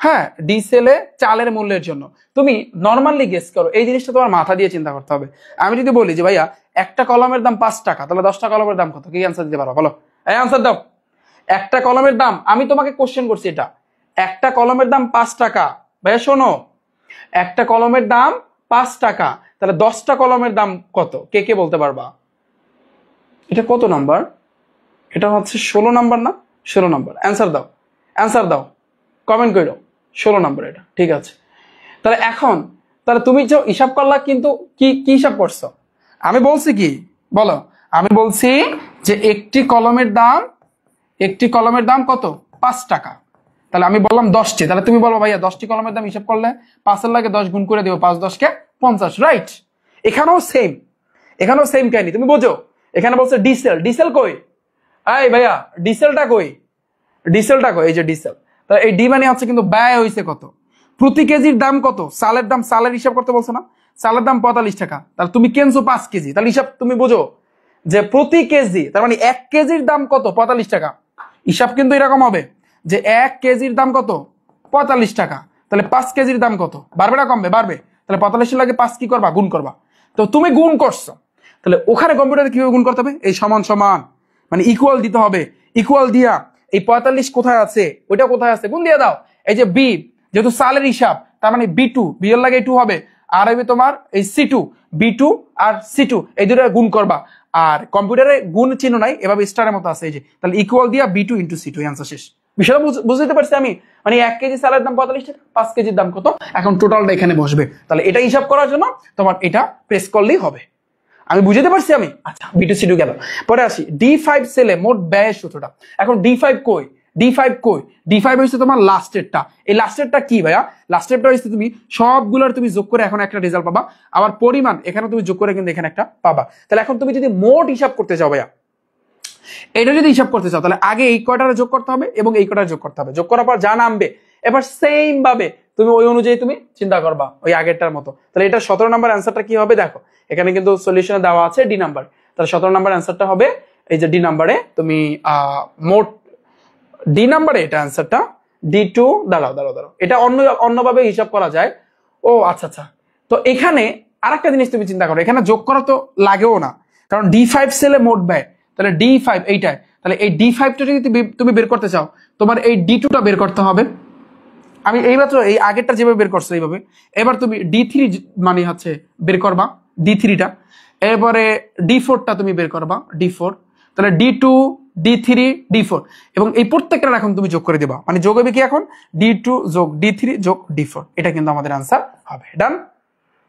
Speaker 1: হ্যাঁ, ডি সেলে চালের মূল্যের জন্য। তুমি নর্মালি গেস করো, এই জিনিসটা তোমার মাথা দিয়ে চিন্তা করতে হবে। আমি যদি বলি যে ভাইয়া একটা কলমের দাম 5 টাকা, তাহলে 10টা কলমের দাম কত? কি অ্যান্সার দিতে পারো বলো? এই অ্যান্সার দাও। একটা কলমের দাম, আমি তোমাকে কোশ্চেন করছি, এটা একটা কলমের দাম 5 টাকা। ভাইয়া শোনো, একটা কলমের দাম 5 টাকা, তাহলে 10টা কলমের দাম কত? কে কে বলতে পারবা? এটা কত নাম্বার? এটা হচ্ছে 16 নাম্বার না? 16 নাম্বার। অ্যান্সার দাও, কমেন্ট করো। 16 নাম্বার এটা, ঠিক আছে। তাহলে এখন তাহলে তুমি যে হিসাব করলা, কিন্তু কি হিসাব করছো? আমি বলছি কি বলো? আমি বলছি যে একটি কলমের দাম কত? 5 টাকা। তাহলে আমি বললাম 10টি, তাহলে তুমি বলবো ভাইয়া 10টি কলমের দাম হিসাব করলে 5 এর লাগে 10 গুণ করে দিও, 5 10 = 50, রাইট? এখানেও সেম কাহিনী, তুমি বোঝো। এখানে বলছে ডিসেল কই? এই ভাইয়া ডিসেলটা কই? এই যে ডিসেল, তাহলে এই ডি মানে হচ্ছে কিন্তু ব্যয় হয়েছে কত, প্রতি কেজির দাম কত, চালের হিসাব করতে বলছো না, চালের দাম 45 টাকা, তাহলে তুমি কিনছো 5 কেজি, তাহলে হিসাব তুমি বোঝো যে প্রতি কেজি, তার মানে 1 কেজির দাম কত? 45 টাকা। হিসাব কিন্তু এরকম হবে যে 1 কেজির দাম কত? 45 টাকা। তাহলে 5 কেজির দাম কত? বাড়বে না কমবে? বাড়বে। তাহলে 45 লাগে 5 কি করবা? গুণ করবা। তো তুমি গুণ করছো, তাহলে ওখানে কম্পিউটারে কিভাবে গুণ করতে হবে? এই সমান সমান মানে ইকুয়াল দিতে হবে, ইকুয়াল দিয়া এই 45 কোথায় আছে, ওইটা কোথায় আছে, গুণ দিয়ে দাও। এই যে বি, যেহেতু সালের হিসাব, তার মানে B2, বি এর লাগে 2 হবে, আর হবে তোমার এই C2, B2 আর C2 এই দুটো গুণ করবা। আর কম্পিউটারে গুণ চিহ্ন নাই, এভাবে স্টারের মতো আছে, এই যে তাহলে ইকুয়াল দিয়া B2 ইন্টু C2, অ্যান্সার শেষ। বিষয়টা বুঝতে পারছি আমি? মানে 1 কেজি চালের দাম 45 টাকা, 5 কেজির দাম কত, এখন টোটালটা এখানে বসবে। তাহলে এটা হিসাব করার জন্য তোমার এটা প্রেস করলেই হবে। আমি বুঝতে পারছি আমি? আচ্ছা, B2 C2 গেল। পরে আসি D5 সেলে মোট ব্যয়ের সূত্রটা। এখন D5 কই? D5 কই? D5 হচ্ছে তোমার লাস্টেরটা। এই লাস্টেরটা কি ভাইয়া? লাস্টেরটা হচ্ছে তুমি সবগুলোর তুমি যোগ করে এখন একটা রেজাল্ট পাবা, আবার পরিমাণ এখানে তুমি যোগ করে কিন্তু এখানে একটা পাবা। তাহলে এখন তুমি যদি মোট হিসাব করতে চাও ভাইয়া, এটা যদি হিসাব করতে চাও, তাহলে আগে এই কয়টার যোগ করতে হবে এবং এই কয়টার যোগ করতে হবে। যোগ করার পর যা নামবে এবার সেম ভাবে তুমি ওই অনুযায়ী তুমি চিন্তা করবা, ওই আগেরটার মতো। তাহলে এটা 17 নাম্বার অ্যান্সারটা কি হবে দেখো, এখানে কিন্তু সলিউশনে দেওয়া আছে D নাম্বার। তাহলে 17 নাম্বার অ্যান্সারটা হবে এই যে D নাম্বারে তুমি মোট D নাম্বারে এটা অ্যান্সারটা D2। দাঁড়াও, এটা অন্যভাবে হিসাব করা যায়। ও আচ্ছা আচ্ছা, তো এখানে আরেকটা জিনিস তুমি চিন্তা করো, এখানে যোগ করা তো লাগেও না, কারণ D5 সেলে মোট ব্যয়, তাহলে D5 এইটাই, তাহলে এই D5টা যদি তুমি বের করতে চাও, তোমার এই D2টা বের করতে হবে। আমি এইমাত্র এই আগেরটা যেভাবে বের করছো এইভাবে, এবার তুমি D3 মানে হচ্ছে বের করবা D3টা, এরপরে D4টা তুমি বের করবা D4, তাহলে D2 D3 D4, এবং এই প্রত্যেকটা এখন তুমি যোগ করে দিবা, মানে যোগ হবে কি এখন D2 যোগ D3 যোগ D4, এটা কিন্তু আমাদের আনসার হবে। ডান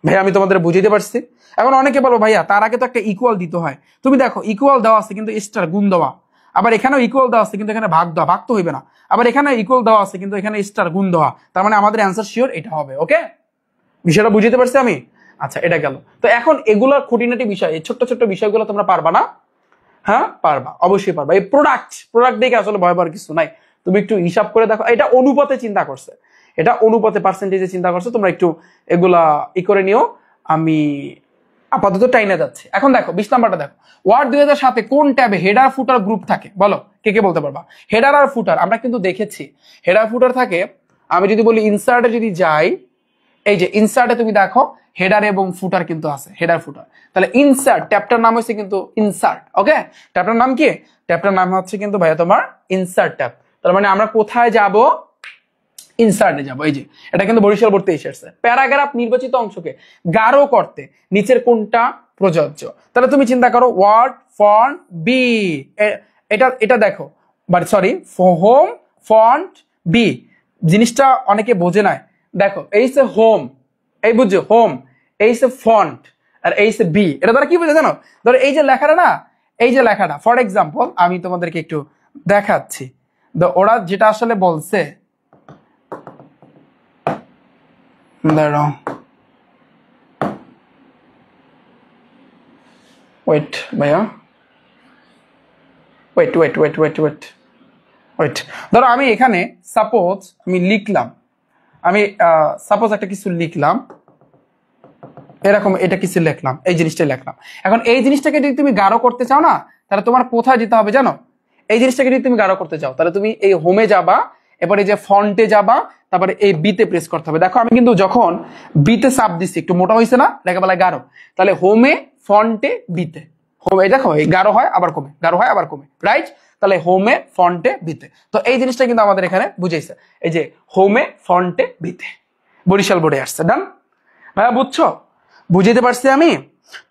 Speaker 1: ভাই, আমি তোমাদের বুঝিয়ে পারছি। এখন অনেকে বলবো ভাইয়া তার আগে তো একটা ইকুয়াল দিতে হয়। তুমি দেখো ইকুয়াল দেওয়া আছে কিন্তু স্টার গুণ দেওয়া, আবার এখানেও ইকুয়াল দেওয়া আছে কিন্তু এখানে ভাগ দেওয়া, ভাগ তো হইবে না, আবার এখানে ইকুয়াল দেওয়া আছে কিন্তু এখানে স্টার গুণ দেওয়া, তার মানে আমাদের অ্যান্সার শিওর এটা হবে। ওকে, বিষয়টা বুঝতে পারছি আমি? আচ্ছা, এটা গেল। তো এখন এগুলোর খুঁটিনাটি বিষয়, এই ছোট্ট ছোট্ট বিষয়গুলো তোমরা পারবা না? হ্যাঁ পারবা, অবশ্যই পারবা। এই প্রোডাক্ট দেখে আসলে ভয় পাওয়ার কিছু নাই, তুমি একটু হিসাব করে দেখো। এটা অনুপাতে চিন্তা করছে, এটা অনুপাতে পার্সেন্টেজে চিন্তা করছে, তোমরা একটু এগুলা করে নিও। আমি আপাতত টাইনে যাচ্ছে। এখন দেখো 20 নাম্বারটা দেখো, ওয়ার্ড 2007 কোন ট্যাবে হেডার ফুটার গ্রুপ থাকে? বলো, কে বলতে পারবা? হেডার আর ফুটার আমরা কিন্তু দেখেছি, হেডার ফুটার থাকে। আমি যদি বলি ইনসার্টে যদি যাই, এই যে ইনসার্টে তুমি দেখো হেডার এবং ফুটার কিন্তু আছে, হেডার ফুটার। তাহলে ইনসার্ট ট্যাবটার নাম হচ্ছে কিন্তু ইনসার্ট। ওকে, ট্যাবটার নাম কি? ট্যাবটার নাম হচ্ছে কিন্তু ভাইয়া তোমার ইনসার্ট ট্যাব। তার মানে আমরা কোথায় যাব? ইনসার্টে যাব। এই যে এটা কিন্তু বরিশাল বোর্ড থেকে এসেছে। প্যারাগ্রাফ নির্বাচিত অংশকে গাঢ় করতে নিচের কোনটা প্রযোজ্য? তাহলে তুমি চিন্তা করো, ওয়ার্ড ফন্ট বি, এটা দেখো, but sorry, home font B, জিনিসটা অনেকে বোঝে না। দেখো এই সে হোম, এই বুঝছো হোম, এই সে ফন্ট, আর এই সে বি। এটা দ্বারা কি বুঝে জানো? ধরো এই যে লেখাটা না, এই যে লেখাটা, ফর এক্সাম্পল আমি তোমাদেরকে একটু দেখাচ্ছি, ওরা যেটা আসলে বলছে, দাঁড়াও, ওয়েট ভাইয়া, ওয়েট। ধরো আমি এখানে সাপোজ আমি লিখলাম, আমি সাপোজ একটা কিছু লিখলাম এরকম, এটা কিছু লিখলাম, এই জিনিসটা লিখলাম। এখন এই জিনিসটাকে যদি তুমি গাঢ় করতে চাও না, তাহলে তোমার কোথায় যেতে হবে জানো? এই জিনিসটাকে যদি তুমি গাঢ় করতে চাও, তাহলে তুমি এই হোমে যাবা, এবারে যে ফন্টে যাবা, তারপরে এই বিতে প্রেস করতে হবে। দেখো আমি কিন্তু যখন বিতে চাপ দিচ্ছি একটু মোটা হয়েছে না, লেখাবেলায় গাঢ়। তাহলে হোমে ফন্টে বিতে, হোমে দেখো এই গাঢ় হয় আবার কমে, গাঢ় হয় আবার কমে, রাইট? তাহলে হোমে ফন্টে বিতে, তো এই জিনিসটা কিন্তু আমাদের এখানে বুঝাইছে, এই যে হোমে ফন্টে বিতে, বরিশাল বোর্ডে আসছে। ডান ভাইয়া, বুঝছো? বুঝাইতে পারছি আমি?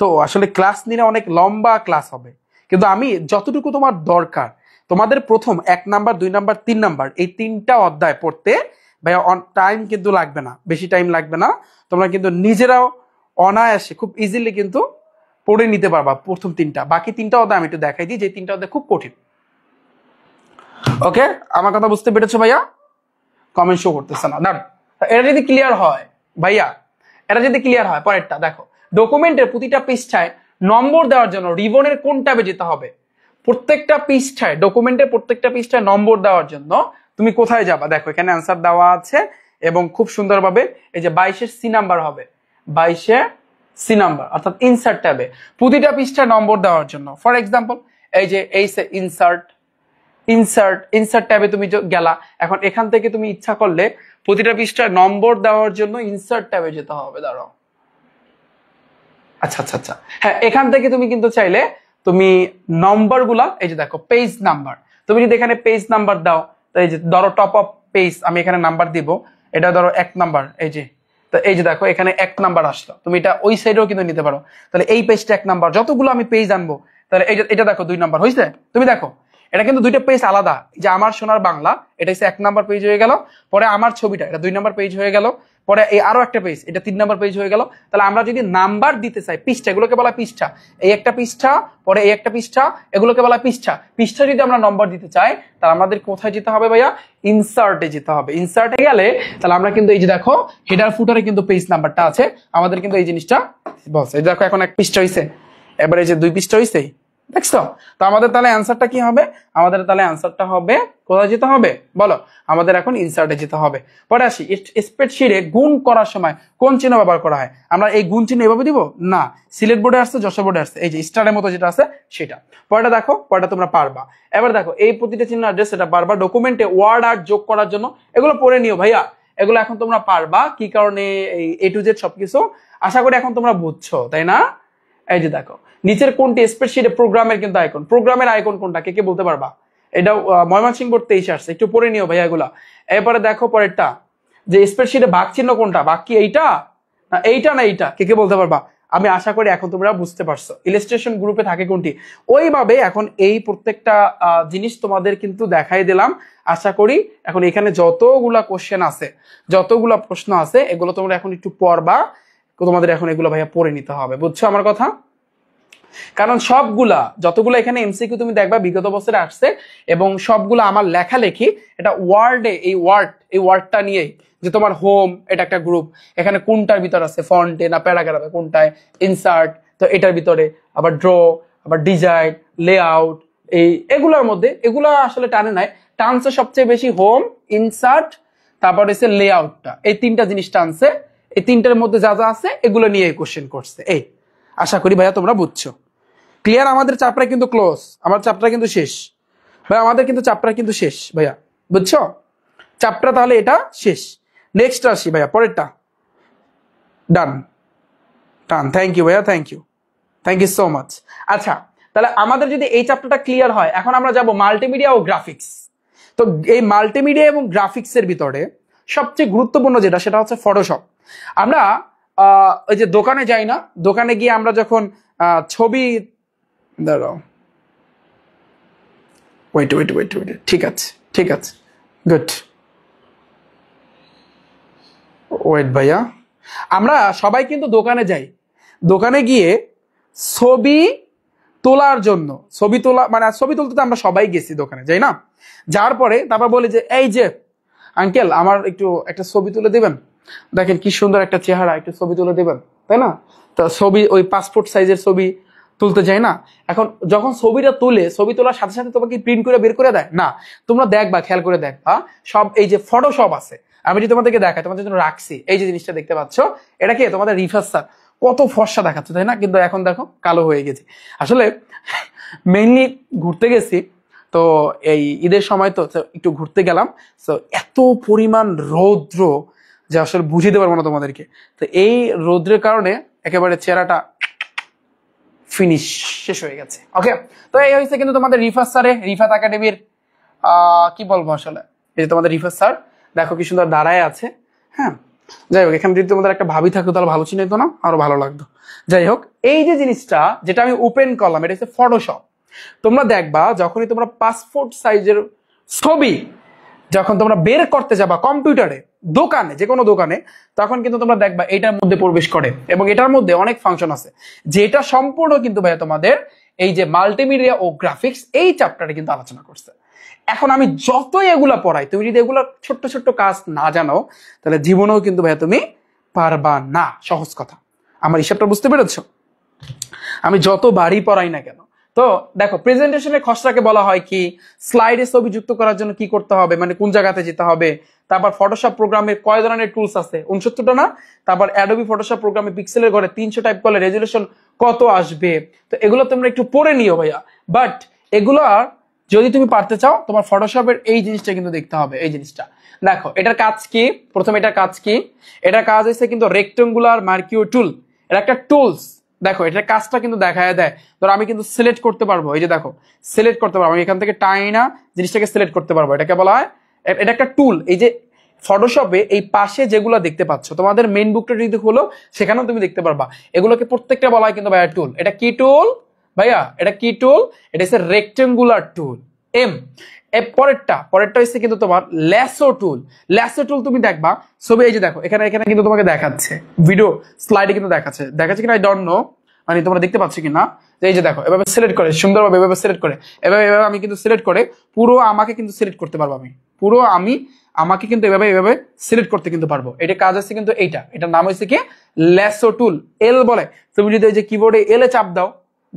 Speaker 1: তো আসলে ক্লাস নিলে অনেক লম্বা ক্লাস হবে, কিন্তু আমি যতটুকু তোমার দরকার, তোমাদের প্রথম 1 নাম্বার 2 নাম্বার 3 নাম্বার এই 3টা অধ্যায় পড়তে ভাইয়া টাইম কিন্তু লাগবে না, বেশি টাইম লাগবে না। তোমরা কিন্তু নিজেরাও অনায়াসে খুব ইজিলি কিন্তু পড়ে নিতে পারবা প্রথম 3টা। বাকি 3টা অধ্যায় আমি একটু দেখাই দিই, যে 3টা অধ্যায় খুব কঠিন। ওকে, আমার কথা বুঝতে পেরেছো ভাইয়া? কমেন্ট শো করতেছে না, দাঁড়। এটা যদি ক্লিয়ার হয় ভাইয়া, এটা যদি ক্লিয়ার হয়, পরেরটা দেখো, ডকুমেন্টের প্রতিটা পৃষ্ঠায় নম্বর দেওয়ার জন্য রিবনের কোন ট্যাবে যেতে হবে? প্রত্যেকটা পৃষ্ঠায়, ডকুমেন্টের প্রত্যেকটা পৃষ্ঠায় নম্বর দেওয়ার জন্য তুমি কোথায় যাবা? দেখো এখানে অ্যান্সার দেওয়া আছে, এবং খুব সুন্দরভাবে এই যে 22-এর সি নাম্বার হবে, 22-এর সি নাম্বার, অর্থাৎ ইনসার্ট ট্যাবে প্রতিটা পৃষ্ঠায় নম্বর দেওয়ার জন্য। ফর এক্সাম্পল এই যে এই ইনসার্ট ট্যাবে তুমি গেলা, এখন এখান থেকে তুমি ইচ্ছা করলে প্রতিটা পৃষ্ঠায় নম্বর দেওয়ার জন্য ইনসার্ট ট্যাবে যেতে হবে। দাঁড়াও, আচ্ছা, হ্যাঁ, এখান থেকে তুমি কিন্তু চাইলে তুমি নম্বরগুলা, এই যে দেখো পেজ নাম্বার, তুমি যদি এখানে পেজ নাম্বার দাও, তো এই যে ধরো টপ আপ পেজ, আমি এখানে নাম্বার দিব, এটা ধরো 1 নাম্বার, এই যে, তো এই যে দেখো এখানে 1 নাম্বার আসলো, তুমি এটা ওই সাইডেও কিন্তু নিতে পারো। তাহলে এই পেজটা 1 নাম্বার, যতগুলো আমি পেজ আনবো তাহলে এটা দেখো 2 নাম্বার হয়েছে। তুমি দেখো এটা কিন্তু দুইটা পেজ আলাদা, যে আমার সোনার বাংলা এটা হচ্ছে 1 নাম্বার পেজ হয়ে গেল, পরে আমার ছবিটা এটা 2 নাম্বার পেজ হয়ে গেল, পরে এই আরো একটা পেজ এটা 3 নাম্বার পেজ হয়ে গেল। তাহলে আমরা যদি নাম্বার দিতে চাই পৃষ্ঠা, এগুলোকে বলা পৃষ্ঠা, এই একটা পৃষ্ঠা, পরে এই একটা পৃষ্ঠা, এগুলোকে বলা পৃষ্ঠা। পৃষ্ঠা যদি আমরা নম্বর দিতে চাই তাহলে আমাদের কোথায় যেতে হবে ভাইয়া? ইনসার্টে যেতে হবে। ইনসার্টে গেলে তাহলে আমরা কিন্তু এই যে দেখো হেডার ফুটারে কিন্তু পেজ নাম্বারটা আছে, আমাদের কিন্তু এই জিনিসটা বলছে। এই দেখো এখন 1 পৃষ্ঠা হইছে, এবারে যে 2 পৃষ্ঠা হইছে, দেখছো? তো আমাদের তাহলে অ্যান্সারটা কি হবে? আমাদের তাহলে অ্যান্সারটা হবে কোথায় যেতে হবে বলো? আমাদের এখন ইনসার্টে যেতে হবে। পরে আসি, স্প্রেডশিটে গুণ করার সময় কোন চিহ্ন ব্যবহার করা হয়? আমরা এই গুণ চিহ্ন এভাবে দিব না, সিলেট বোর্ডে আসছে, যশোর বোর্ডে আসছে, এই যে স্টারের মতো যেটা আছে সেটা। পরেটা দেখো, পরেটা তোমরা পারবা। এবার দেখো এই প্রতিটা চিহ্ন অ্যাড্রেস এটা পারবা। ডকুমেন্টে ওয়ার্ড আর্ট যোগ করার জন্য এগুলো পড়ে নিও ভাইয়া, এগুলো এখন তোমরা পারবা। কি কারণে? এই A to Z সবকিছু আশা করি এখন তোমরা বুঝছো, তাই না? এই যে দেখো নিচের কোনটি স্প্রেডশিটে প্রোগ্রামের কিন্তু আইকন, প্রোগ্রামের আইকন কোনটা কে কে বলতে পারবা? এটা ময়মনসিংহ বোর্ড 23 আসছে, একটু পড়ে নিও ভাইয়া এগুলা। এরপরে দেখো পরেরটা, যে স্প্রেডশিটে ভাগ চিহ্ন কোনটা? ভাগ কি এইটা না এইটা না এইটা? কে কে বলতে পারবা? আমি আশা করি এখন তোমরা বুঝতে পারছো। ইলাস্ট্রেশন গ্রুপে থাকে কোনটি? ওইভাবে এখন এই প্রত্যেকটা জিনিস তোমাদের কিন্তু দেখাই দিলাম। আশা করি এখন এখানে যতগুলা কোশ্চেন আছে, যতগুলা প্রশ্ন আছে, এগুলো তোমরা এখন একটু পড়বা, তোমাদের এখন এগুলো ভাইয়া পড়ে নিতে হবে, বুঝছো আমার কথা? কারণ সবগুলা যতগুলো এখানে এমসিকিউ তুমি দেখবা বিগত বছরে আসছে, এবং সবগুলো আমার লেখালেখি এটা ওয়ার্ডে, এই ওয়ার্ডটা নিয়েই, যে তোমার হোম এটা একটা গ্রুপ, এখানে কোনটার ভিতর আছে, ফন্টে না প্যারাগ্রাফে, কোনটায় ইনসার্ট, তো এটার ভিতরে আবার ড্র, আবার ডিজাইন, লেআউট, এগুলোর মধ্যে এগুলো আসলে টানে নাই, টানছে সবচেয়ে বেশি হোম, ইনসার্ট, তারপর এসে লেআউটটা, এই 3টা জিনিস টানছে। এই 3টার মধ্যে যা যা আছে এগুলো নিয়ে কোশ্চেন করছে। এই আশা করি ভাইয়া তোমরা বুঝছো। ক্লিয়ার? আমাদের চ্যাপ্টার কিন্তু ক্লোজ, আমার চ্যাপ্টার কিন্তু শেষ ভাইয়া, আমাদের কিন্তু চ্যাপ্টার কিন্তু শেষ ভাইয়া, বুঝছো? চ্যাপ্টার তাহলে এটা শেষ। নেক্সট আসি ভাইয়া, পরেরটা। ডান ডান, থ্যাংক ইউ ভাইয়া, থ্যাংক ইউ সো মাচ। আচ্ছা, তাহলে আমাদের যদি এই চ্যাপ্টারটা ক্লিয়ার হয়, এখন আমরা যাব মাল্টিমিডিয়া ও গ্রাফিক্স। তো এই মাল্টিমিডিয়া এবং গ্রাফিক্সের ভিতরে সবচেয়ে গুরুত্বপূর্ণ যেটা, সেটা হচ্ছে ফটোশপ। আমরা ওই যে দোকানে যাই না, দোকানে গিয়ে আমরা যখন ছবি, দাঁড়াও, ওয়েট, ঠিক আছে, গুড, ওয়েট ভাইয়া। আমরা সবাই কিন্তু দোকানে যাই, দোকানে গিয়ে ছবি তোলার জন্য, ছবি তুলতে তো আমরা সবাই গেছি দোকানে, যাই না? যার পরে তারপর বলি যে এই যে আঙ্কেল আমার একটু একটা ছবি তুলে দিবেন, দেখেন কি সুন্দর একটা চেহারা, একটু ছবি তুলে দিবেন, তাই না? তো ছবি, ওই পাসপোর্ট সাইজের ছবি তুলতে যাই না? এখন যখন ছবিটা তুলে, ছবি তোলার সাথে সাথে তোমাকে প্রিন্ট করে বের করে দেয় না? তোমরা দেখবা, খেয়াল করে দেখবা, সব এই যে ফটোশপ আছে, আমি যদি তোমাদেরকে দেখাই, তোমাদের জন্য রাখছি, এই যে জিনিসটা দেখতে পাচ্ছ, এটা কি তোমাদের রিফার স্যার, কত ফর্সা দেখাচ্ছে, তাই না? কিন্তু এখন দেখো কালো হয়ে গেছে। আসলে মেইনলি ঘুরতে গেছি, তো এই ঈদের সময় তো একটু ঘুরতে গেলাম, তো এত পরিমাণ রৌদ্র যে আসলে বুঝিয়ে দেওয়ার মতো তোমাদেরকে। তো এই রৌদ্রের কারণে একেবারে চেহারাটা ফিনিশ, শেষ হয়ে গেছে। ওকে, তো এই হয়েছে কিন্তু তোমাদের রিফাত স্যারে, রিফাত একাডেমির কি বলবো আসলে, এই যে তোমাদের রিফাত স্যার, দেখো কি সুন্দর দাঁড়ায় আছে। হ্যাঁ, যাই হোক, এখানে যদি তোমাদের একটা ভাবি থাকতো তাহলে ভালো চিহ্নিত না, আরো ভালো লাগতো। যাই হোক, এই যে জিনিসটা যেটা আমি ওপেন করলাম, এটা হচ্ছে ফটোশপ। তোমরা দেখবা যখনই তোমরা পাসপোর্ট সাইজের ছবি যখন তোমরা বের করতে যাবা কম্পিউটারে, দোকানে, যে কোনো দোকানে, তখন কিন্তু তোমরা দেখবা এটার মধ্যে প্রবেশ করে, এবং এটার মধ্যে অনেক ফাংশন আছে, যেটা সম্পূর্ণ কিন্তু ভাইয়া তোমাদের এই যে মাল্টিমিডিয়া ও গ্রাফিক্স এই চ্যাপ্টারে কিন্তু আলোচনা করছে। এখন আমি যতই এগুলা পড়াই, তুমি যদি এগুলো ছোট্ট ছোট্ট কাজ না জানো, তাহলে জীবনেও কিন্তু ভাইয়া তুমি পারবা না। সহজ কথা, আমার হিসাবটা বুঝতে পেরেছো? আমি যত বাড়ি পড়াই না কেন, তো দেখো প্রেজেন্টেশনের খসড়াকে বলা হয় কি, স্লাইডে ছবি যুক্ত করার জন্য কি করতে হবে, মানে কোন জায়গাতে যেতে হবে, তারপর ফটোশপ প্রোগ্রামে কয় ধরনের টুলস আছে, 69টা না? তারপর অ্যাডোবি ফটোশপ প্রোগ্রামে পিক্সেলের ঘরে 300 টাইপ করলে রেজুলেশন কত আসবে, তো এগুলো তোমরা একটু পড়ে নিও ভাইয়া। বাট এগুলো যদি তুমি পারতে চাও, তোমার ফটোশপের এই জিনিসটা কিন্তু দেখতে হবে। এই জিনিসটা দেখো, এটার কাজ কি? প্রথমে এটার কাজ কি? এটার কাজ হচ্ছে কিন্তু রেক্টেঙ্গুলার মার্কিও টুল, এটা একটা টুলস। দেখো এটার কাজটা কিন্তু দেখায় দেয়। ধরো আমি কিন্তু সিলেক্ট করতে পারবো, এই যে দেখো সিলেক্ট করতে পারবো, আমি এখান থেকে টাইনা জিনিসটাকে সিলেক্ট করতে পারবো, এটাকে বলা হয়, এটা একটা টুল। এই যে ফটোশপে এই পাশে যেগুলো দেখতে পাচ্ছ, তোমাদের মেইন বুকটা যদি হলো, সেখানেও তুমি দেখতে পারবা, এগুলোকে প্রত্যেকটা বলা হয় কিন্তু ভাইয়া টুল। এটা কি টুল? ভাইয়া এটা কি টুল? এটা হচ্ছে রেক্টেঙ্গুলার টুল। এম পরেরটা হচ্ছে কিন্তু তোমার ল্যাসো টুল। ল্যাসো টুল তুমি দেখবা ছবি, এই যে দেখো এখানে কিন্তু তোমাকে দেখাচ্ছে, ভিডিও স্লাইডে কিন্তু দেখাচ্ছে কিনা আই ডোন্ট নো, মানে তোমরা দেখতে পাচ্ছ কিনা। এই যে দেখো এভাবে সিলেক্ট করে সুন্দরভাবে এভাবে সিলেক্ট করে এভাবে আমি কিন্তু সিলেক্ট করে পুরো আমাকে কিন্তু সিলেক্ট করতে পারবো, আমাকে কিন্তু এভাবে সিলেক্ট করতে কিন্তু পারবো। এটা কাজ আছে কিন্তু এটার নাম হচ্ছে কি ল্যাসো টুল, এল বলে। তুমি যদি ওই যে কিবোর্ডে এল এ চাপ দাও,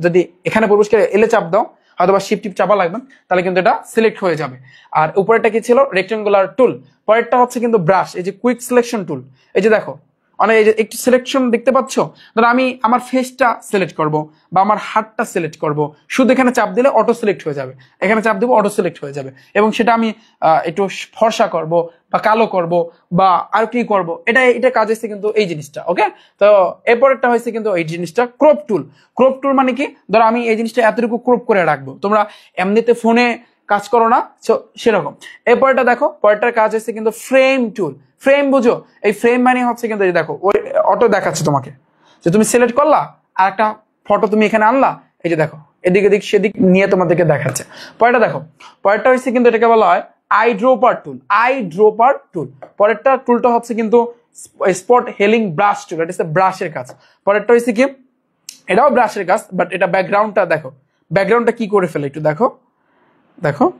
Speaker 1: যদি এখানে প্রবেশ করে এল এ চাপ দাও, হয়তো বা শিফট টিপ চাপা লাগবে, তাহলে কিন্তু এটা সিলেক্ট হয়ে যাবে। আর উপরেরটা কি ছিল? রেক্টেঙ্গুলার টুল। পরেরটা হচ্ছে কিন্তু ব্রাশ, এই যে কুইক সিলেকশন টুল। এই যে দেখো মানে এই যে একটু সিলেকশন দেখতে পাচ্ছ, ধরো আমি আমার ফেসটা সিলেক্ট করব বা আমার হাতটা সিলেক্ট করব, শুধু এখানে চাপ দিলে অটো সিলেক্ট হয়ে যাবে, এখানে চাপ দেবো অটো সিলেক্ট হয়ে যাবে, এবং সেটা আমি একটু ফর্সা করব বা কালো করব বা আর কি করব, এটা কাজ হচ্ছে কিন্তু এই জিনিসটা। ওকে, তো এরপরেরটা হয়েছে কিন্তু এই জিনিসটা ক্রপ টুল। ক্রপ টুল মানে কি, ধরো আমি এই জিনিসটা এতটুকু ক্রপ করে রাখবো, তোমরা এমনিতে ফোনে কাজ করো না সেরকম। এরপরটা দেখো, পরেরটার কাজ হচ্ছে কিন্তু ফ্রেম টুল। ফ্রেম বুঝো? এই ফ্রেম মানে হচ্ছে কিন্তু এই দেখো ওই অটো দেখাচ্ছে তোমাকে, যে তুমি সিলেক্ট করলা আর একটা ফটো তুমি এখানে আনলা, এই যে দেখো এদিক এদিক সেদিক নিয়ে তোমাদেরকে দেখাচ্ছে। পরেরটা দেখো, পরেরটা হচ্ছে কিন্তু এটাকে বলা হয় আইড্রোপার টুল। পরেরটা টুলটা হচ্ছে কিন্তু স্পট হেলিং ব্রাশ টুল, এটা হচ্ছে ব্রাশের কাজ। পরেরটা হচ্ছে কি, এটাও ব্রাশের কাজ, বাট এটা ব্যাকগ্রাউন্ডটা দেখো, ব্যাকগ্রাউন্ডটা কি করে ফেলে একটু দেখো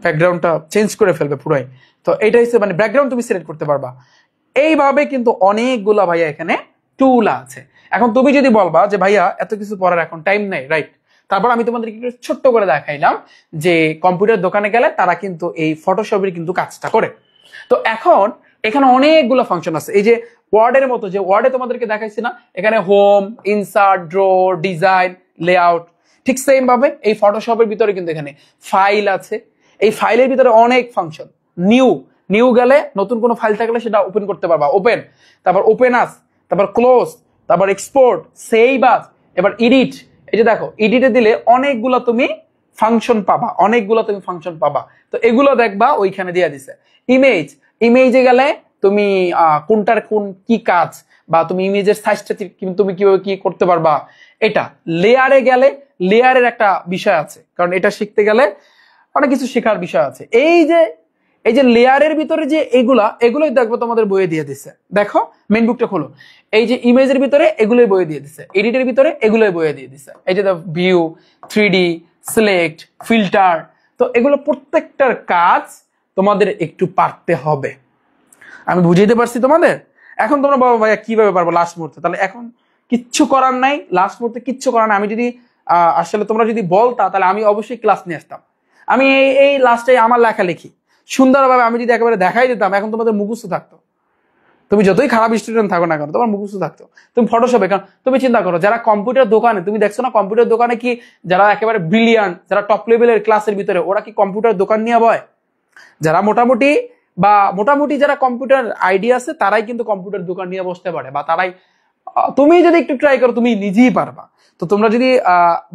Speaker 1: ব্যাকগ্রাউন্ডটা চেঞ্জ করে ফেলবে পুরাই। তো এটা হচ্ছে মানে ব্যাকগ্রাউন্ড তুমি সিলেক্ট করতে পারবা। এইভাবে কিন্তু অনেকগুলা ভাইয়া এখানে টুল আছে। এখন তুমি যদি বলবা যে ভাইয়া এত কিছু পড়ার এখন টাইম নাই, রাইট, তারপর আমি তোমাদেরকে একটু ছোট্ট করে দেখাইলাম যে কম্পিউটার দোকানে গেলে তারা কিন্তু এই ফটোশপের কিন্তু কাজটা করে। তো এখন এখানে অনেকগুলো ফাংশন আছে, এই যে ওয়ার্ডের মতো, যে ওয়ার্ডে তোমাদেরকে দেখাইছি না, এখানে home, insert, draw, design, layout, ঠিক সেম ভাবে এই ফটোশপের ভিতরে কিন্তু এখানে ফাইল আছে। এই ফাইলের ভিতরে অনেক ফাংশন। নিউ গেলে নতুন কোনো ফাইল থাকলে সেটা ওপেন করতে পারবা, ওপেন, তারপর ওপেন আস, তারপর ক্লোজ, তারপর এক্সপোর্ট, সেভ আস, এবার এডিট। এই যে দেখো এডিটে দিলে অনেকগুলো তুমি ফাংশন পাবা, তো এগুলো দেখবা ওইখানে দিয়ে দিছে। ইমেজে গেলে তুমি কোনটার কোন কি কাজ, বা তুমি ইমেজের সাইজটা তুমি কিভাবে কি করতে পারবা। এটা লেয়ারে গেলে লেয়ারের একটা বিষয় আছে, কারণ এটা শিখতে গেলে অনেক কিছু শেখার বিষয় আছে। এই যে লেয়ারের ভিতরে যে এগুলোই দেখবো তোমাদের বইয়ে দিয়ে দিছে। দেখো মেইন বুকটা খোলো, এই যে ইমেজের ভিতরে এগুলোই বইয়ে দিয়ে দিছে, এডিটের ভিতরে এগুলোই বইয়ে দিয়ে দিছে। এই যে ভিউ, 3D, সিলেক্ট, ফিল্টার, তো এগুলো প্রত্যেকটার কাজ তোমাদের একটু পারতে হবে। আমি বুঝাইতে পারছি তোমাদের? এখন তোমরা বাবা ভাইয়া কিভাবে পারবো লাস্ট মুহূর্তে? তাহলে এখন কিচ্ছু করার নাই, লাস্ট মুহূর্তে কিচ্ছু করার নাই। আমি যদি আসলে তোমরা যদি বলতা, তাহলে আমি অবশ্যই ক্লাস নিয়ে আসতাম। আমি এই লাস্টে আমার লেখালেখি সুন্দরভাবে আমি যদি একেবারে দেখাই দিতাম, এখন তোমাদের মুখস্থ থাকতো। তুমি যতই খারাপ স্টুডেন্ট থাকো না কেন, তোমার মুখস্থ থাকতো। তুমি ফটোশপে, কারণ তুমি চিন্তা করো যারা কম্পিউটার দোকানে, তুমি দেখছো না কম্পিউটার দোকানে কি যারা একেবারে ব্রিলিয়ান্ট, যারা টপ লেভেলের ক্লাসের ভিতরে, ওরা কি কম্পিউটার দোকান নিয়ে বয়? যারা মোটামুটি যারা কম্পিউটার আইডিয়া আছে, তারাই কিন্তু কম্পিউটার দোকান নিয়ে বসতে পারে, বা তারাই, তুমি যদি একটু ট্রাই করো তুমি নিজেই পারবা। তো তোমরা যদি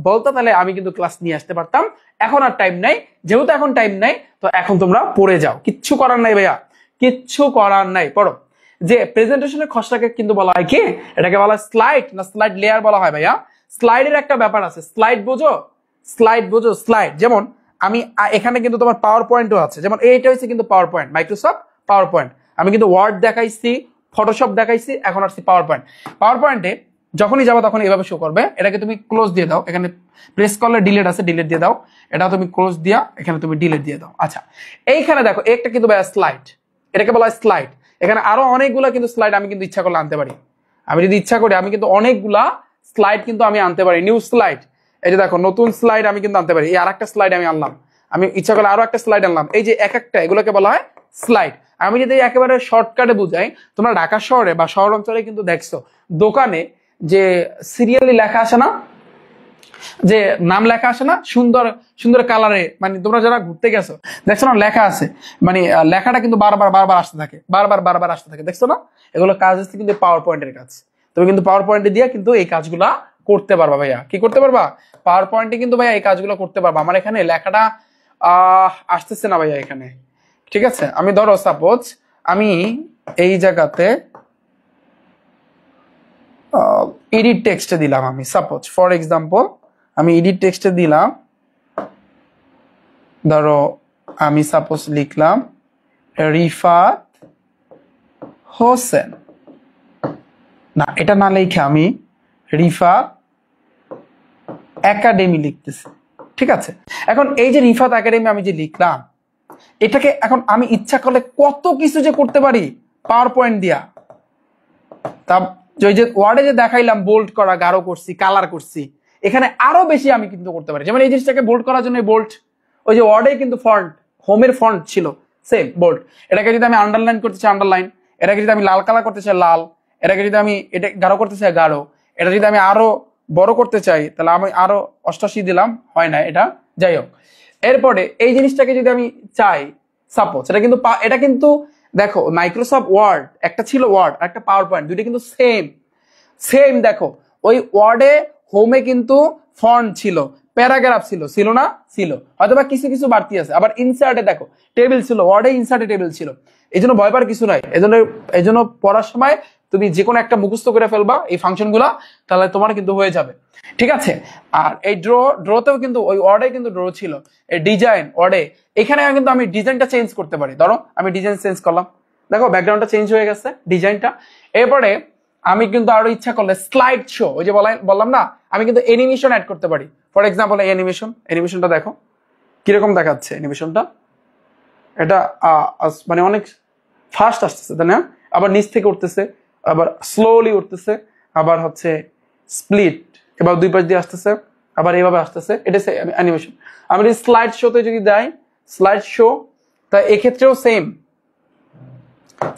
Speaker 1: বলতো, তাহলে আমি কিন্তু ক্লাস নিয়ে আসতে পারতাম। এখন আর টাইম নাই, যেহেতু এখন টাইম নাই, তো এখন তোমরা পড়ে যাও, কিচ্ছু করার নাই ভাইয়া, কিচ্ছু করার নাই, পড়ো। যে প্রেজেন্টেশনের খসড়াকে কিন্তু বলা হয় কি, এটাকে বলা হয় স্লাইড, না স্লাইড লেয়ার বলা হয় ভাইয়া। স্লাইডের একটা ব্যাপার আছে, স্লাইড বোঝো? স্লাইড যেমন আমি এখানে কিন্তু তোমার পাওয়ার পয়েন্টও আছে, যেমন এইটা হচ্ছে কিন্তু power point, Microsoft power point. আমি কিন্তু ওয়ার্ড দেখাইছি, ফটোশপ দেখাইছি, এখন আসছি পাওয়ার পয়েন্টে যখনই যাবো তখন এভাবে শো করবে। এটাকে তুমি ক্লোজ দিয়ে দাও, এখানে প্রেস করলে ডিলিট আছে, ডিলিট দিয়ে দাও। এটা তুমি ক্লোজ দিয়া এখানে তুমি ডিলিট দিয়ে দাও। আচ্ছা, এইখানে দেখো একটা কিন্তু স্লাইড, এটাকে বলা হয় স্লাইড। এখানে আরো অনেকগুলা কিন্তু স্লাইড আমি কিন্তু ইচ্ছা করলে আনতে পারি। আমি যদি ইচ্ছা করি আমি কিন্তু অনেকগুলা স্লাইড কিন্তু আমি আনতে পারি, নিউ স্লাইড। এই যে দেখো নতুন স্লাইড আমি কিন্তু আনতে পারি। এই আর একটা স্লাইড আমি আনলাম, আমি ইচ্ছা করলে আরো একটা স্লাইড আনলাম। এই যে এক একটা এগুলোকে বলা হয় স্লাইড। আমি যদি একেবারে শর্টকাটে বুঝাই, তোমরা ঢাকা শহরে বা শহর অঞ্চলে কিন্তু দেখছো দোকানে যে সিরিয়ালি লেখা আসে না, যে নাম লেখা আসে না সুন্দর সুন্দর কালারে, মানে তোমরা যারা ঘুরতে গেছো দেখছো না লেখা আছে, মানে লেখাটা কিন্তু বারবার আসতে থাকে, বারবার আসতে থাকে, দেখছো না? এগুলো কাজ হচ্ছে কিন্তু পাওয়ার পয়েন্টের কাজ। তুমি কিন্তু পাওয়ার পয়েন্টে দিয়ে কিন্তু এই কাজগুলা করতে পারবা ভাইয়া। কি করতে পারবা? পাওয়ার পয়েন্টে কিন্তু ভাইয়া এই কাজগুলো করতে পারবা। আমার এখানে লেখাটা আসতেছে না ভাইয়া এখানে, ঠিক আছে? আমি ধরো সাপোজ আমি এই জায়গাতে এডিট টেক্সটে দিলাম, আমি সাপোজ ফর এক্সাম্পল আমি এডিট টেক্সটে দিলাম, ধরো আমি সাপোজ লিখলাম রিফাত হোসেন, না এটা না লিখে আমি রিফাত একাডেমি লিখতেছি, ঠিক আছে। এখন এই যে রিফাত একাডেমি আমি যে লিখলাম, এটাকে এখন আমি ইচ্ছা করলে কত কিছু যে করতে পারি পাওয়ার পয়েন্ট দিয়া। তা ওই যে ওয়ার্ডে যে দেখাইলাম বোল্ড করা, গাঢ় করছি, কালার করছি, এখানে আরো বেশি আমি কিন্তু করতে পারি। যেমন এই জিনিসটাকে বোল্ড করার জন্য বোল্ড, ওই যে ওয়ার্ডে কিন্তু ফন্ট, হোমের ফন্ট ছিল সেম বোল্ড। এটাকে যদি আমি আন্ডারলাইন করতে চাই আন্ডারলাইন, এটাকে যদি আমি লাল কালার করতে চাই লাল, এটাকে যদি আমি এটা গাঢ় করতে চাই গাঢ়, এটা যদি আমি আরো বড় করতে চাই তাহলে আমি আরো 88 দিলাম, হয় না এটা, যাই হোক। এরপরে এই জিনিসটাকে যদি আমি চাই সাপোজ, এটা কিন্তু দেখো মাইক্রোসফট ওয়ার্ড একটা ছিল ওয়ার্ড আর একটা পাওয়ার পয়েন্ট, দুইটা কিন্তু সেম সেম। দেখো ওই ওয়ার্ডে হোমে কিন্তু ফন্ট ছিল, প্যারাগ্রাফ ছিল না, ছিল হয়তো বা কিছু কিছু বাড়তি আছে। আবার ইনসার্টে দেখো টেবিল ছিল, ওয়ার্ডে ইনসার্টে টেবিল ছিল। এই জন্য ভয় পাওয়ার কিছু নাই, এই জন্য পড়ার সময় তুমি যে কোনো একটা মুখস্থ করে ফেলবা এই ফাংশন গুলা, তাহলে তোমার কিন্তু হয়ে যাবে, ঠিক আছে। আর এই ড্রতেও কিন্তু ওই ওয়ার্ডে কিন্তু ড্র ছিল। এই ডিজাইন ওয়ার্ডে, এখানে কিন্তু আমি ডিজাইনটা চেঞ্জ করতে পারি। ধরো আমি ডিজাইন চেঞ্জ করলাম, দেখো ব্যাকগ্রাউন্ডটা চেঞ্জ হয়ে গেছে, ডিজাইনটা। এরপরে আমি কিন্তু আরো ইচ্ছা করলে স্লাইড শো, ওই যে বললাম না, আমি কিন্তু অ্যানিমেশন অ্যাড করতে পারি। ফর এক্সাম্পল এই অ্যানিমেশনটা দেখো কিরকম দেখাচ্ছে অ্যানিমেশনটা, এটা মানে অনেক ফাস্ট আসতেছে তাই না, আবার নিচ থেকে উঠতেছে, আবার স্লোলি উঠতেছে, আবার হচ্ছে স্প্লিট, এবার দুই পাশ দিয়ে আসতেছে, আবার এইভাবে আসতেছে, এটা অ্যানিমেশন। আমি স্লাইড শোতে যদি দেয় স্লাইড শো, তা এক্ষেত্রেও সেম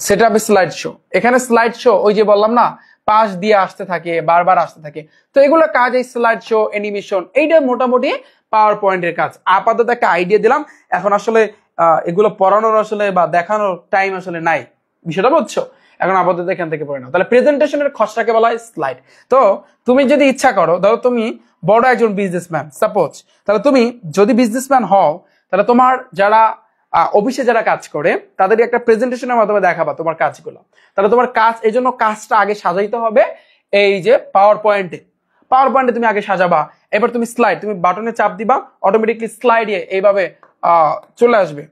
Speaker 1: সেটা হবে স্লাইড শো। এখানে স্লাইড শো ওই যে বললাম না পাশ দিয়ে আসতে থাকে, বারবার আসতে থাকে। তো এগুলো কাজ, এই স্লাইড শো অ্যানিমেশন, এইটা মোটামুটি পাওয়ার পয়েন্টের কাজ। আপাতত একটা আইডিয়া দিলাম, এখন আসলে এগুলো পড়ানোর আসলে বা দেখানোর টাইম আসলে নাই, বিষয়টা বুঝছো। এখন আপাতত এখান থেকে পড়ে নাও। তাহলে প্রেজেন্টেশনের খসড়াকে বলা হয় স্লাইড। তো তুমি যদি ইচ্ছা করো, ধরো তুমি বড় একজন বিজনেসম্যান সাপোজ, তাহলে তুমি যদি বিজনেসম্যান হও, তাহলে তোমার যারা অফিসে যারা কাজ করে তাদের একটা প্রেজেন্টেশনের মাধ্যমে দেখাবা তোমার কাজগুলো। তাহলে তোমার কাজ, এই জন্য কাজটা আগে সাজাইতে হবে এই যে পাওয়ার পয়েন্টে তুমি আগে সাজাবা। এবার তুমি স্লাইড, তুমি বাটনে চাপ দিবা, অটোমেটিকলি স্লাইডে এইভাবে চলে আসবে,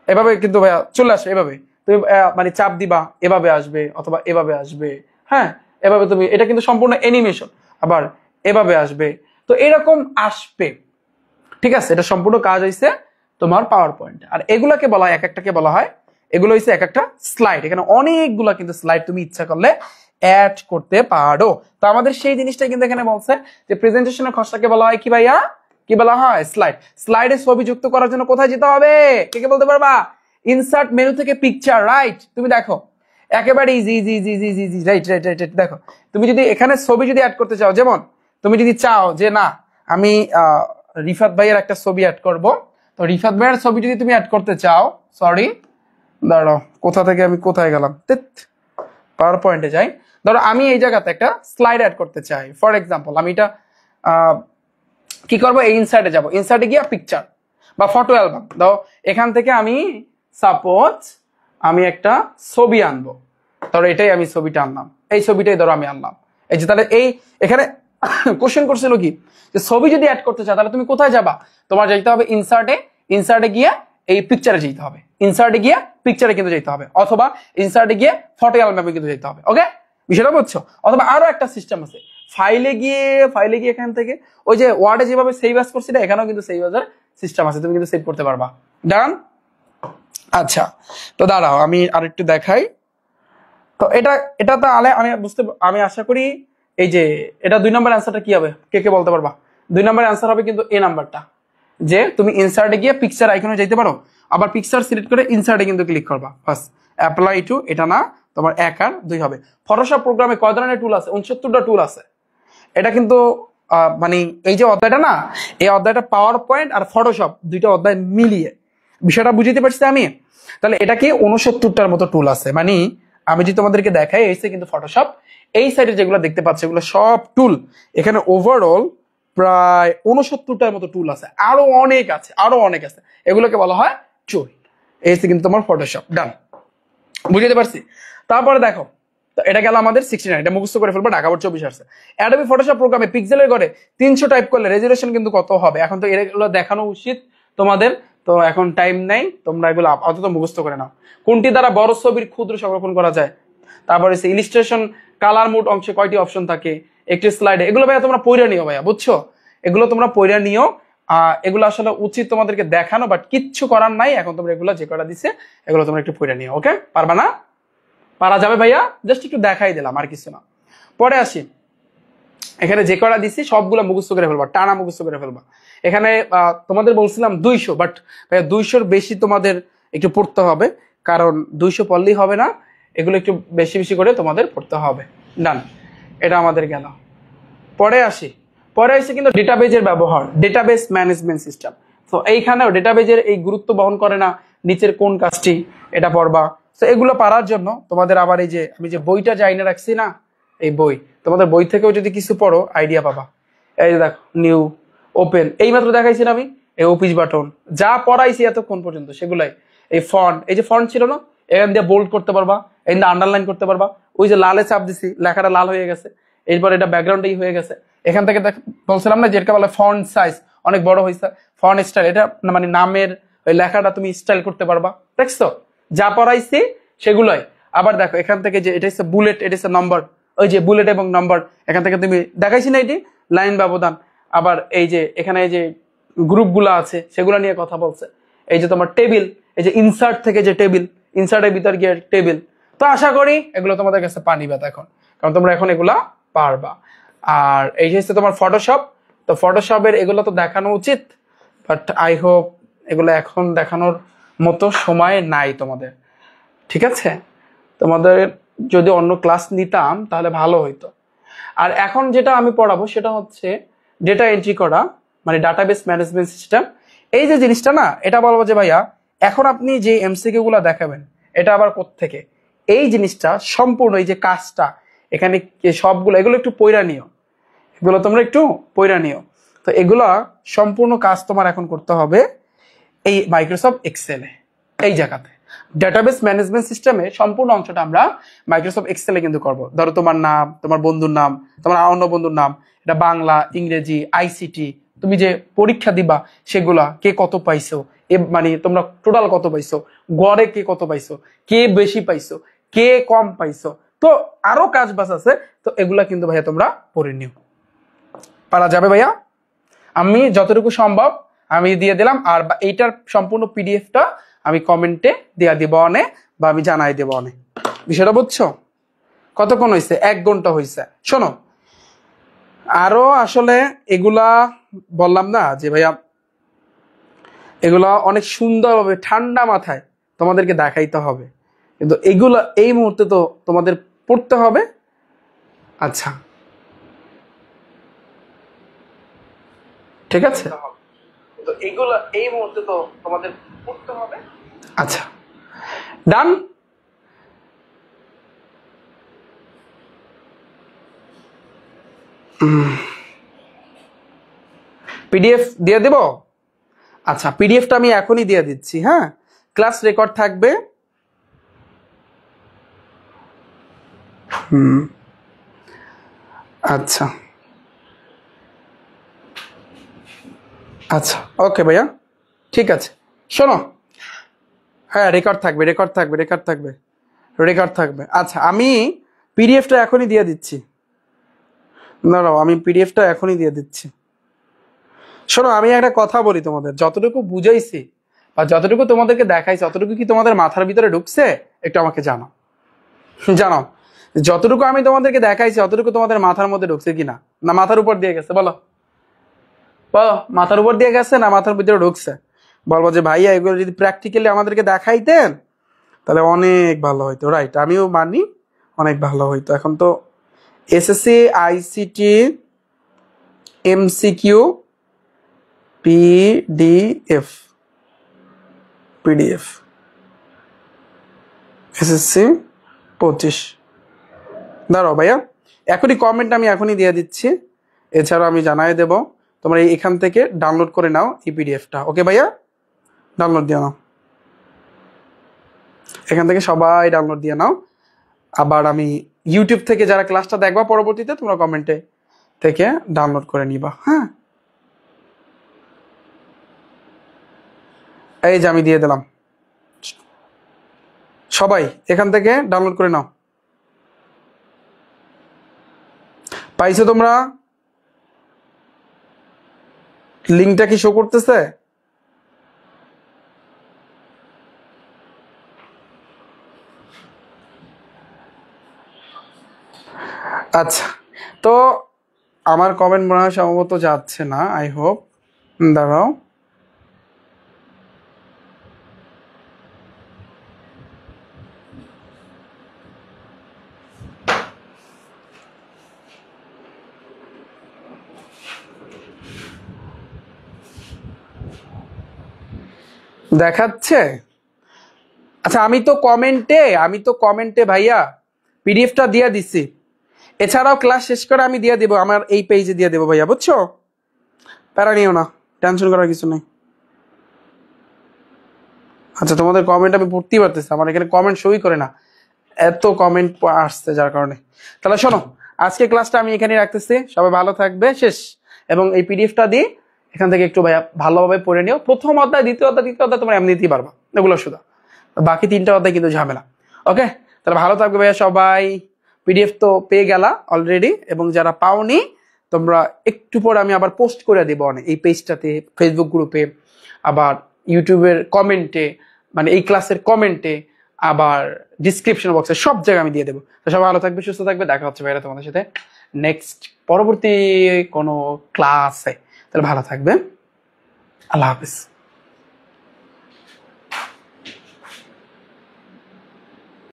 Speaker 1: এভাবে কিন্তু ভাইয়া চলে আসবে, এভাবে তুমি মানে চাপ দিবা এভাবে আসবে অথবা এভাবে আসবে, হ্যাঁ এভাবে তুমি, এটা কিন্তু সম্পূর্ণ অ্যানিমেশন, আবার এভাবে আসবে, তো এরকম আসবে, ঠিক আছে। এটা সম্পূর্ণ কাজ হয়েছে তোমার পাওয়ার পয়েন্ট। আর এগুলাকে বলা হয়, এক একটাকে বলা হয়, এগুলো হচ্ছে এক একটা স্লাইড। এখানে অনেকগুলা কিন্তু স্লাইড তুমি ইচ্ছা করলে অ্যাড করতে পারো। তো আমাদের সেই জিনিসটাই কিন্তু এখানে বলছে যে প্রেজেন্টেশনের খসড়াকে বলা হয় কি ভাইয়া, কি বলা হয় স্লাইড। স্লাইডে ছবি যুক্ত করার জন্য কোথায় যেতে হবে, কে বলতে পারবা? ইনসার্ট মেনু থেকে পিকচার, রাইট। তুমি দেখো একেবারে easy easy easy easy easy, right right right. দেখো তুমি যদি এখানে ছবি যদি অ্যাড করতে চাও, যেমন তুমি যদি চাও যে না আমি রিফাত ভাইয়ের একটা ছবি অ্যাড করব, তো রিফাত ভাইয়ের ছবি যদি তুমি অ্যাড করতে চাও, সরি দাঁড়াও কোথা থেকে আমি কোথায় গেলাম, পাওয়ার পয়েন্টে যাই। ধরো আমি এই জায়গাতে একটা স্লাইড অ্যাড করতে চাই, ফর এক্সাম্পল আমি এটা কি করবো, এই ইনসার্টে যাবো, ইনসার্টে গিয়ে পিকচার বা ফটো অ্যালবাম দাও, এখান থেকে আমি সাপোজ আমি একটা ছবি আনবো, ধরো এটাই আমি ছবিটা আনলাম, এই ছবিটাই ধরো আমি আনলাম। এই যে তাহলে এই এখানে কোশ্চেন করছিল কি যে ছবি যদি অ্যাড করতে চাও তাহলে তুমি কোথায় যাবা, তোমার যেতে হবে ইনসার্টে গিয়ে এই পিকচারে যেতে হবে, ইনসার্টে গিয়ে পিকচারে কিন্তু যেতে হবে, অথবা ইনসার্টে গিয়ে ফটো অ্যালবামে কিন্তু যেতে হবে। ওকে, বিষয়টা বুঝছো? অথবা আরো একটা সিস্টেম আছে, ফাইলে গিয়ে এখান থেকে ওই যে ওয়ার্ডে যেভাবে সেভ অ্যাজ করছি না, এখানেও কিন্তু সেভ অ্যাজ সিস্টেম আছে, তুমি কিন্তু সেভ করতে পারবা। ডান। আচ্ছা তো দাঁড়াও আমি আরেকটু দেখাই। তো এটা তো আমি আশা করি এই যে এটা 2 নম্বর অ্যান্সারটা কি হবে, কে বলতে পারবা? 2 নম্বর অ্যান্সার হবে কিন্তু এ নাম্বারটা, যে তুমি ইনসার্টে গিয়ে পিকচার আইকনে যাইতে পারো, আবার পিকচার সিলেক্ট করে ইনসার্টে কিন্তু ক্লিক করবা, বাস অ্যাপ্লাই টু, এটা না তোমার 1 আর 2 হবে। ফটোশপ প্রোগ্রামে কয় ধরনের টুল আছে? 69টা টুল আছে। এটা কিন্তু মানে এই যে অধ্যায়টা না, এই অধ্যায়টা পাওয়ার পয়েন্ট আর ফটোশপ দুইটা অধ্যায় মিলিয়ে, বিষয়টা বুঝতে পারছি আমি। তাহলে এটা কি 69টার মতো টুল আছে, মানে আমি যদি তোমাদেরকে দেখাই, এই কিন্তু ফটোশপ, এই সাইডে যেগুলো দেখতে পাচ্ছ এগুলো সব টুল, এখানে ওভারঅল প্রায় 69টার মতো টুল আছে, আরো অনেক আছে, এগুলোকে বলা হয় টুল। এই কিন্তু তোমার ফটোশপ। ডান, বুঝতে পারছি। তারপরে দেখো তো এটা গেল আমাদের 69, এটা মুখস্থ করে ফেলবো, ঢাকা বোর্ড 24 আসছে। অ্যাডোবি ফটোশপ প্রোগ্রামে পিক্সেলের ঘরে 300 টাইপ করলে রেজুলেশন কিন্তু কত হবে, এখন তো এগুলো দেখানো উচিত তোমাদের। তো এখন টাইম নাই, তোমরা এগুলো আপাতত মুখস্থ করে নাও। কোনটি দ্বারা বড় ছবির ক্ষুদ্র সংরক্ষণ করা যায়, তারপরে ইলিস্ট্রেশন কালার মোড অংশে কয়টি অপশন থাকে, একটি স্লাইডে, এগুলো ভাইয়া তোমরা পড়ে নিও ভাইয়া, বুঝছো? এগুলো তোমরা পড়ে নিও। এগুলো আসলে উচিত তোমাদেরকে দেখানো, বাট কিচ্ছু করার নাই, এখন তোমরা এগুলো যে কটা দিছে এগুলো তোমরা একটু পড়ে নিও। ওকে, পারবা না? পারা যাবে ভাইয়া, জাস্ট একটু দেখাই দিলাম, আর কিছু না। পরে আসি, এখানে যে কটা দিচ্ছি সবগুলো মুখস্থ করে ফেলবা, টানা মুখস্থ করে ফেলবা। এখানে তোমাদের বলছিলাম 200, বাট ভাইয়া 200-র বেশি তোমাদের একটু পড়তে হবে, কারণ 200 পড়লেই হবে না, এগুলো একটু বেশি বেশি করে তোমাদের পড়তে হবে। ডান, এটা আমাদের গেল। পরে আসি, পরে আসি কিন্তু ডেটাবেজের ব্যবহার, ডেটাবেস ম্যানেজমেন্ট সিস্টেম। তো এইখানেও ডেটাবেজের এই গুরুত্ব বহন করে না, নিচের কোন কাজটি, এটা পড়বা। তো এগুলো পারার জন্য তোমাদের আবার এই যে আমি যে বইটা জাইনে রাখছি না, এই বই, তোমাদের বই থেকেও যদি কিছু পড়ো আইডিয়া পাবা। এই যে দেখো, নিউ, ওপেন, এই মাত্র দেখাইছি না আমি, এই অফিস বাটন, যা পড়াইছি এতক্ষণ পর্যন্ত সেগুলাই। এই ফন্ট, এই যে ফন্ট ছিল না, এখান দিয়ে বোল্ড করতে পারবা, এই আন্ডারলাইন করতে পারবা। ওই যে লালে চাপ দিছি, লেখাটা লাল হয়ে গেছে, এরপর এটা ব্যাকগ্রাউন্ডেই হয়ে গেছে। এখান থেকে বলছিলাম না যেটা বলে ফন্ট সাইজ অনেক বড় হয়েছে, ফন্ট স্টাইল, এটা মানে নামের ওই লেখাটা তুমি স্টাইল করতে পারবা। দেখছো, যা পড়াইছি সেগুলোই। আবার দেখো এখান থেকে যে এটা হচ্ছে বুলেট, এটা হচ্ছে নম্বর, ওই যে বুলেট এবং নম্বর, এখান থেকে তুমি দেখাইছি না এটি লাইন ব্যবধান। আবার এই যে এখানে এই যে গ্রুপগুলো আছে সেগুলো নিয়ে কথা বলছে। এই যে তোমার টেবিল, এই যে ইনসার্ট থেকে যে টেবিল, ইনসার্টের ভিতর গিয়ে টেবিল। তো আশা করি এগুলো তোমাদের কাছে পানিবাদ এখন, কারণ তোমরা এখন এগুলা পারবা। আর এই যে হচ্ছে তোমার ফটোশপ, তো ফটোশপের এগুলো তো দেখানো উচিত, বাট আই হোপ এগুলো এখন দেখানোর মতো সময় নাই তোমাদের, ঠিক আছে? তোমাদের যদি অন্য ক্লাস নিতাম তাহলে ভালো হইতো। আর এখন যেটা আমি পড়াবো সেটা হচ্ছে ডেটা এন্ট্রি করা, মানে ডাটাবেস ম্যানেজমেন্ট সিস্টেম। এই যে জিনিসটা না, এটা বলবো যে ভাইয়া এখন আপনি যে এমসিকিউ গুলা দেখাবেন এটা আবার কোত্থেকে, এই জিনিসটা সম্পূর্ণ এই যে কাজটা এখানে সবগুলো এগুলো একটু পয়রা নিও, এগুলো তোমরা একটু পয়রা নিও। তো এগুলা সম্পূর্ণ কাজ তোমার এখন করতে হবে এই মাইক্রোসফট এক্সেলে। এই জায়গাতে ডেটাবেস ম্যানেজমেন্ট সিস্টেমে সম্পূর্ণ অংশটা আমরা মাইক্রোসফট এক্সেলে কিন্তু করব। ধরো তোমার নাম, তোমার বন্ধুর নাম, তোমার অন্য বন্ধুর নাম, এটা বাংলা, ইংরেজি, আইসিটি, তুমি যে পরীক্ষা দিবা সেগুলা, কে কত পাইছো, মানে তোমরা টোটাল কত পাইছো, গড়ে কে কত পাইছো, কে বেশি পাইছো, কে কম পাইছো, তো আরো কাজ বাস আছে। তো এগুলা কিন্তু ভাইয়া তোমরা পড়ে নিও, পারা যাবে ভাইয়া? আমি যতটুকু সম্ভব আমি দিয়ে দিলাম। আর এইটার সম্পূর্ণ পিডিএফটা আমি কমেন্টে দিয়ে দিব অনে, বা আমি জানাই দেবো অনে। বিষয়টা বুঝছো? কতক্ষণ হয়েছে? 1 ঘন্টা হয়েছে। শোনো, আরো আসলে এগুলা বললাম না যে ভাইয়া এগুলা অনেক সুন্দরভাবে ঠান্ডা মাথায় তোমাদেরকে দেখাইতে হবে, কিন্তু এগুলা এই মুহূর্তে তো তোমাদের পড়তে হবে। আচ্ছা, ঠিক আছে, তো এগুলা এই মুহূর্তে তো তোমাদের পড়তে হবে। আচ্ছা, ডান। পিডিএফ দিয়ে দেব? আচ্ছা, পিডিএফটা আমি এখনই দিয়ে দিচ্ছি। হ্যাঁ, ক্লাস রেকর্ড থাকবে। আচ্ছা আচ্ছা, ওকে ভাইয়া, ঠিক আছে। শোনো, হ্যাঁ রেকর্ড থাকবে, রেকর্ড থাকবে, রেকর্ড থাকবে, রেকর্ড থাকবে। আচ্ছা, আমি পিডিএফটা এখনই দিয়ে দিচ্ছি। দাঁড়াও, আমি পিডিএফটা এখনই দিয়ে দিচ্ছি। শোনো, আমি একটা কথা বলি তোমাদের, যতটুকু বুঝাইছি বা যতটুকু তোমাদেরকে দেখাইছি অতটুকু কি তোমাদের মাথার ভিতরে ঢুকছে? একটু আমাকে জানাও, জানাও। যতটুকু আমি তোমাদেরকে দেখাইছি অতটুকু তোমাদের মাথার মধ্যে ঢুকছে কিনা, না মাথার উপর দিয়ে গেছে? বলো বলো, মাথার উপর দিয়ে গেছে না মাথার ভিতরে ঢুকছে? বলবো যে ভাইয়া এগুলো যদি প্র্যাকটিক্যালি আমাদেরকে দেখাইতেন তাহলে অনেক ভালো হইতো। রাইট, আমিও মানি, অনেক ভালো হইতো। এখন তো SSC ICT MCQ PDF, PDF SSC 25। দাঁড়াও ভাইয়া, এখনই কমেন্ট আমি এখনই দিয়ে দিচ্ছি। এছাড়াও আমি জানাই দেব, তোমরা এখান থেকে ডাউনলোড করে নাও এই পিডিএফটা। ওকে ভাইয়া, ডাউনলোড দিয়ে নাও, এখান থেকে সবাই ডাউনলোড দিয়ে নাও। আবার আমি ইউটিউব থেকে যারা ক্লাসটা দেখবা পরবর্তীতে তোমরা কমেন্টে থেকে ডাউনলোড করে নিবা। হ্যাঁ, এই যে আমি দিয়ে দিলাম, সবাই এখান থেকে ডাউনলোড করে নাও। পাইছো তোমরা? লিঙ্কটা কি শো করতেছে? আচ্ছা, তো আমার কমেন্ট মনে হয় সম্ভবত যাচ্ছে না, আই হোপ। দাঁড়াও, দেখাচ্ছে? আচ্ছা, আমি তো কমেন্টে ভাইয়া পিডিএফটা দিয়ে দিছি। এছাড়াও ক্লাস শেষ করে আমি দিয়ে দেবো, আমার এই পেজে দিয়ে দেবো ভাইয়া, বুঝছো? প্যারা নিও না, টেনশন করার কিছু নেই। আচ্ছা, তোমাদের কমেন্ট আমি পড়তেই পারতেছি, আমার এখানে কমেন্ট সই করে না, এত কমেন্ট আসছে যার কারণে। তাহলে শোনো, আজকে ক্লাসটা আমি এখানে রাখতেছি, সবাই ভালো থাকবে, শেষ। এবং এই পিডিএফটা দিয়ে এখান থেকে একটু ভাইয়া ভালোভাবে পড়ে নিও। প্রথম অধ্যায়, দ্বিতীয় অধ্যায়, তৃতীয় অধ্যায় তোমরা এমনি দিতেই পারবা, এগুলো শুধু। বাকি 3টা অধ্যায় কিন্তু ঝামেলা। ওকে, তাহলে ভালো থাকবে ভাইয়া সবাই। পিডিএফ তো পেয়ে গেলা অলরেডি, এবং যারা পাওনি তোমরা একটু পরে আমি আবার পোস্ট করে দেবো অনেক এই পেজটাতে, ফেসবুক গ্রুপে, আবার ইউটিউবের কমেন্টে, মানে এই ক্লাসের কমেন্টে, আবার ডিসক্রিপশন বক্সে, সব জায়গায় আমি দিয়ে দেবো। তো সবাই ভালো থাকবে, সুস্থ থাকবে, দেখা হচ্ছে ভাইরা তোমাদের সাথে নেক্সট পরবর্তী কোনো ক্লাসে। তাহলে ভালো থাকবে, আল্লাহ হাফিজ।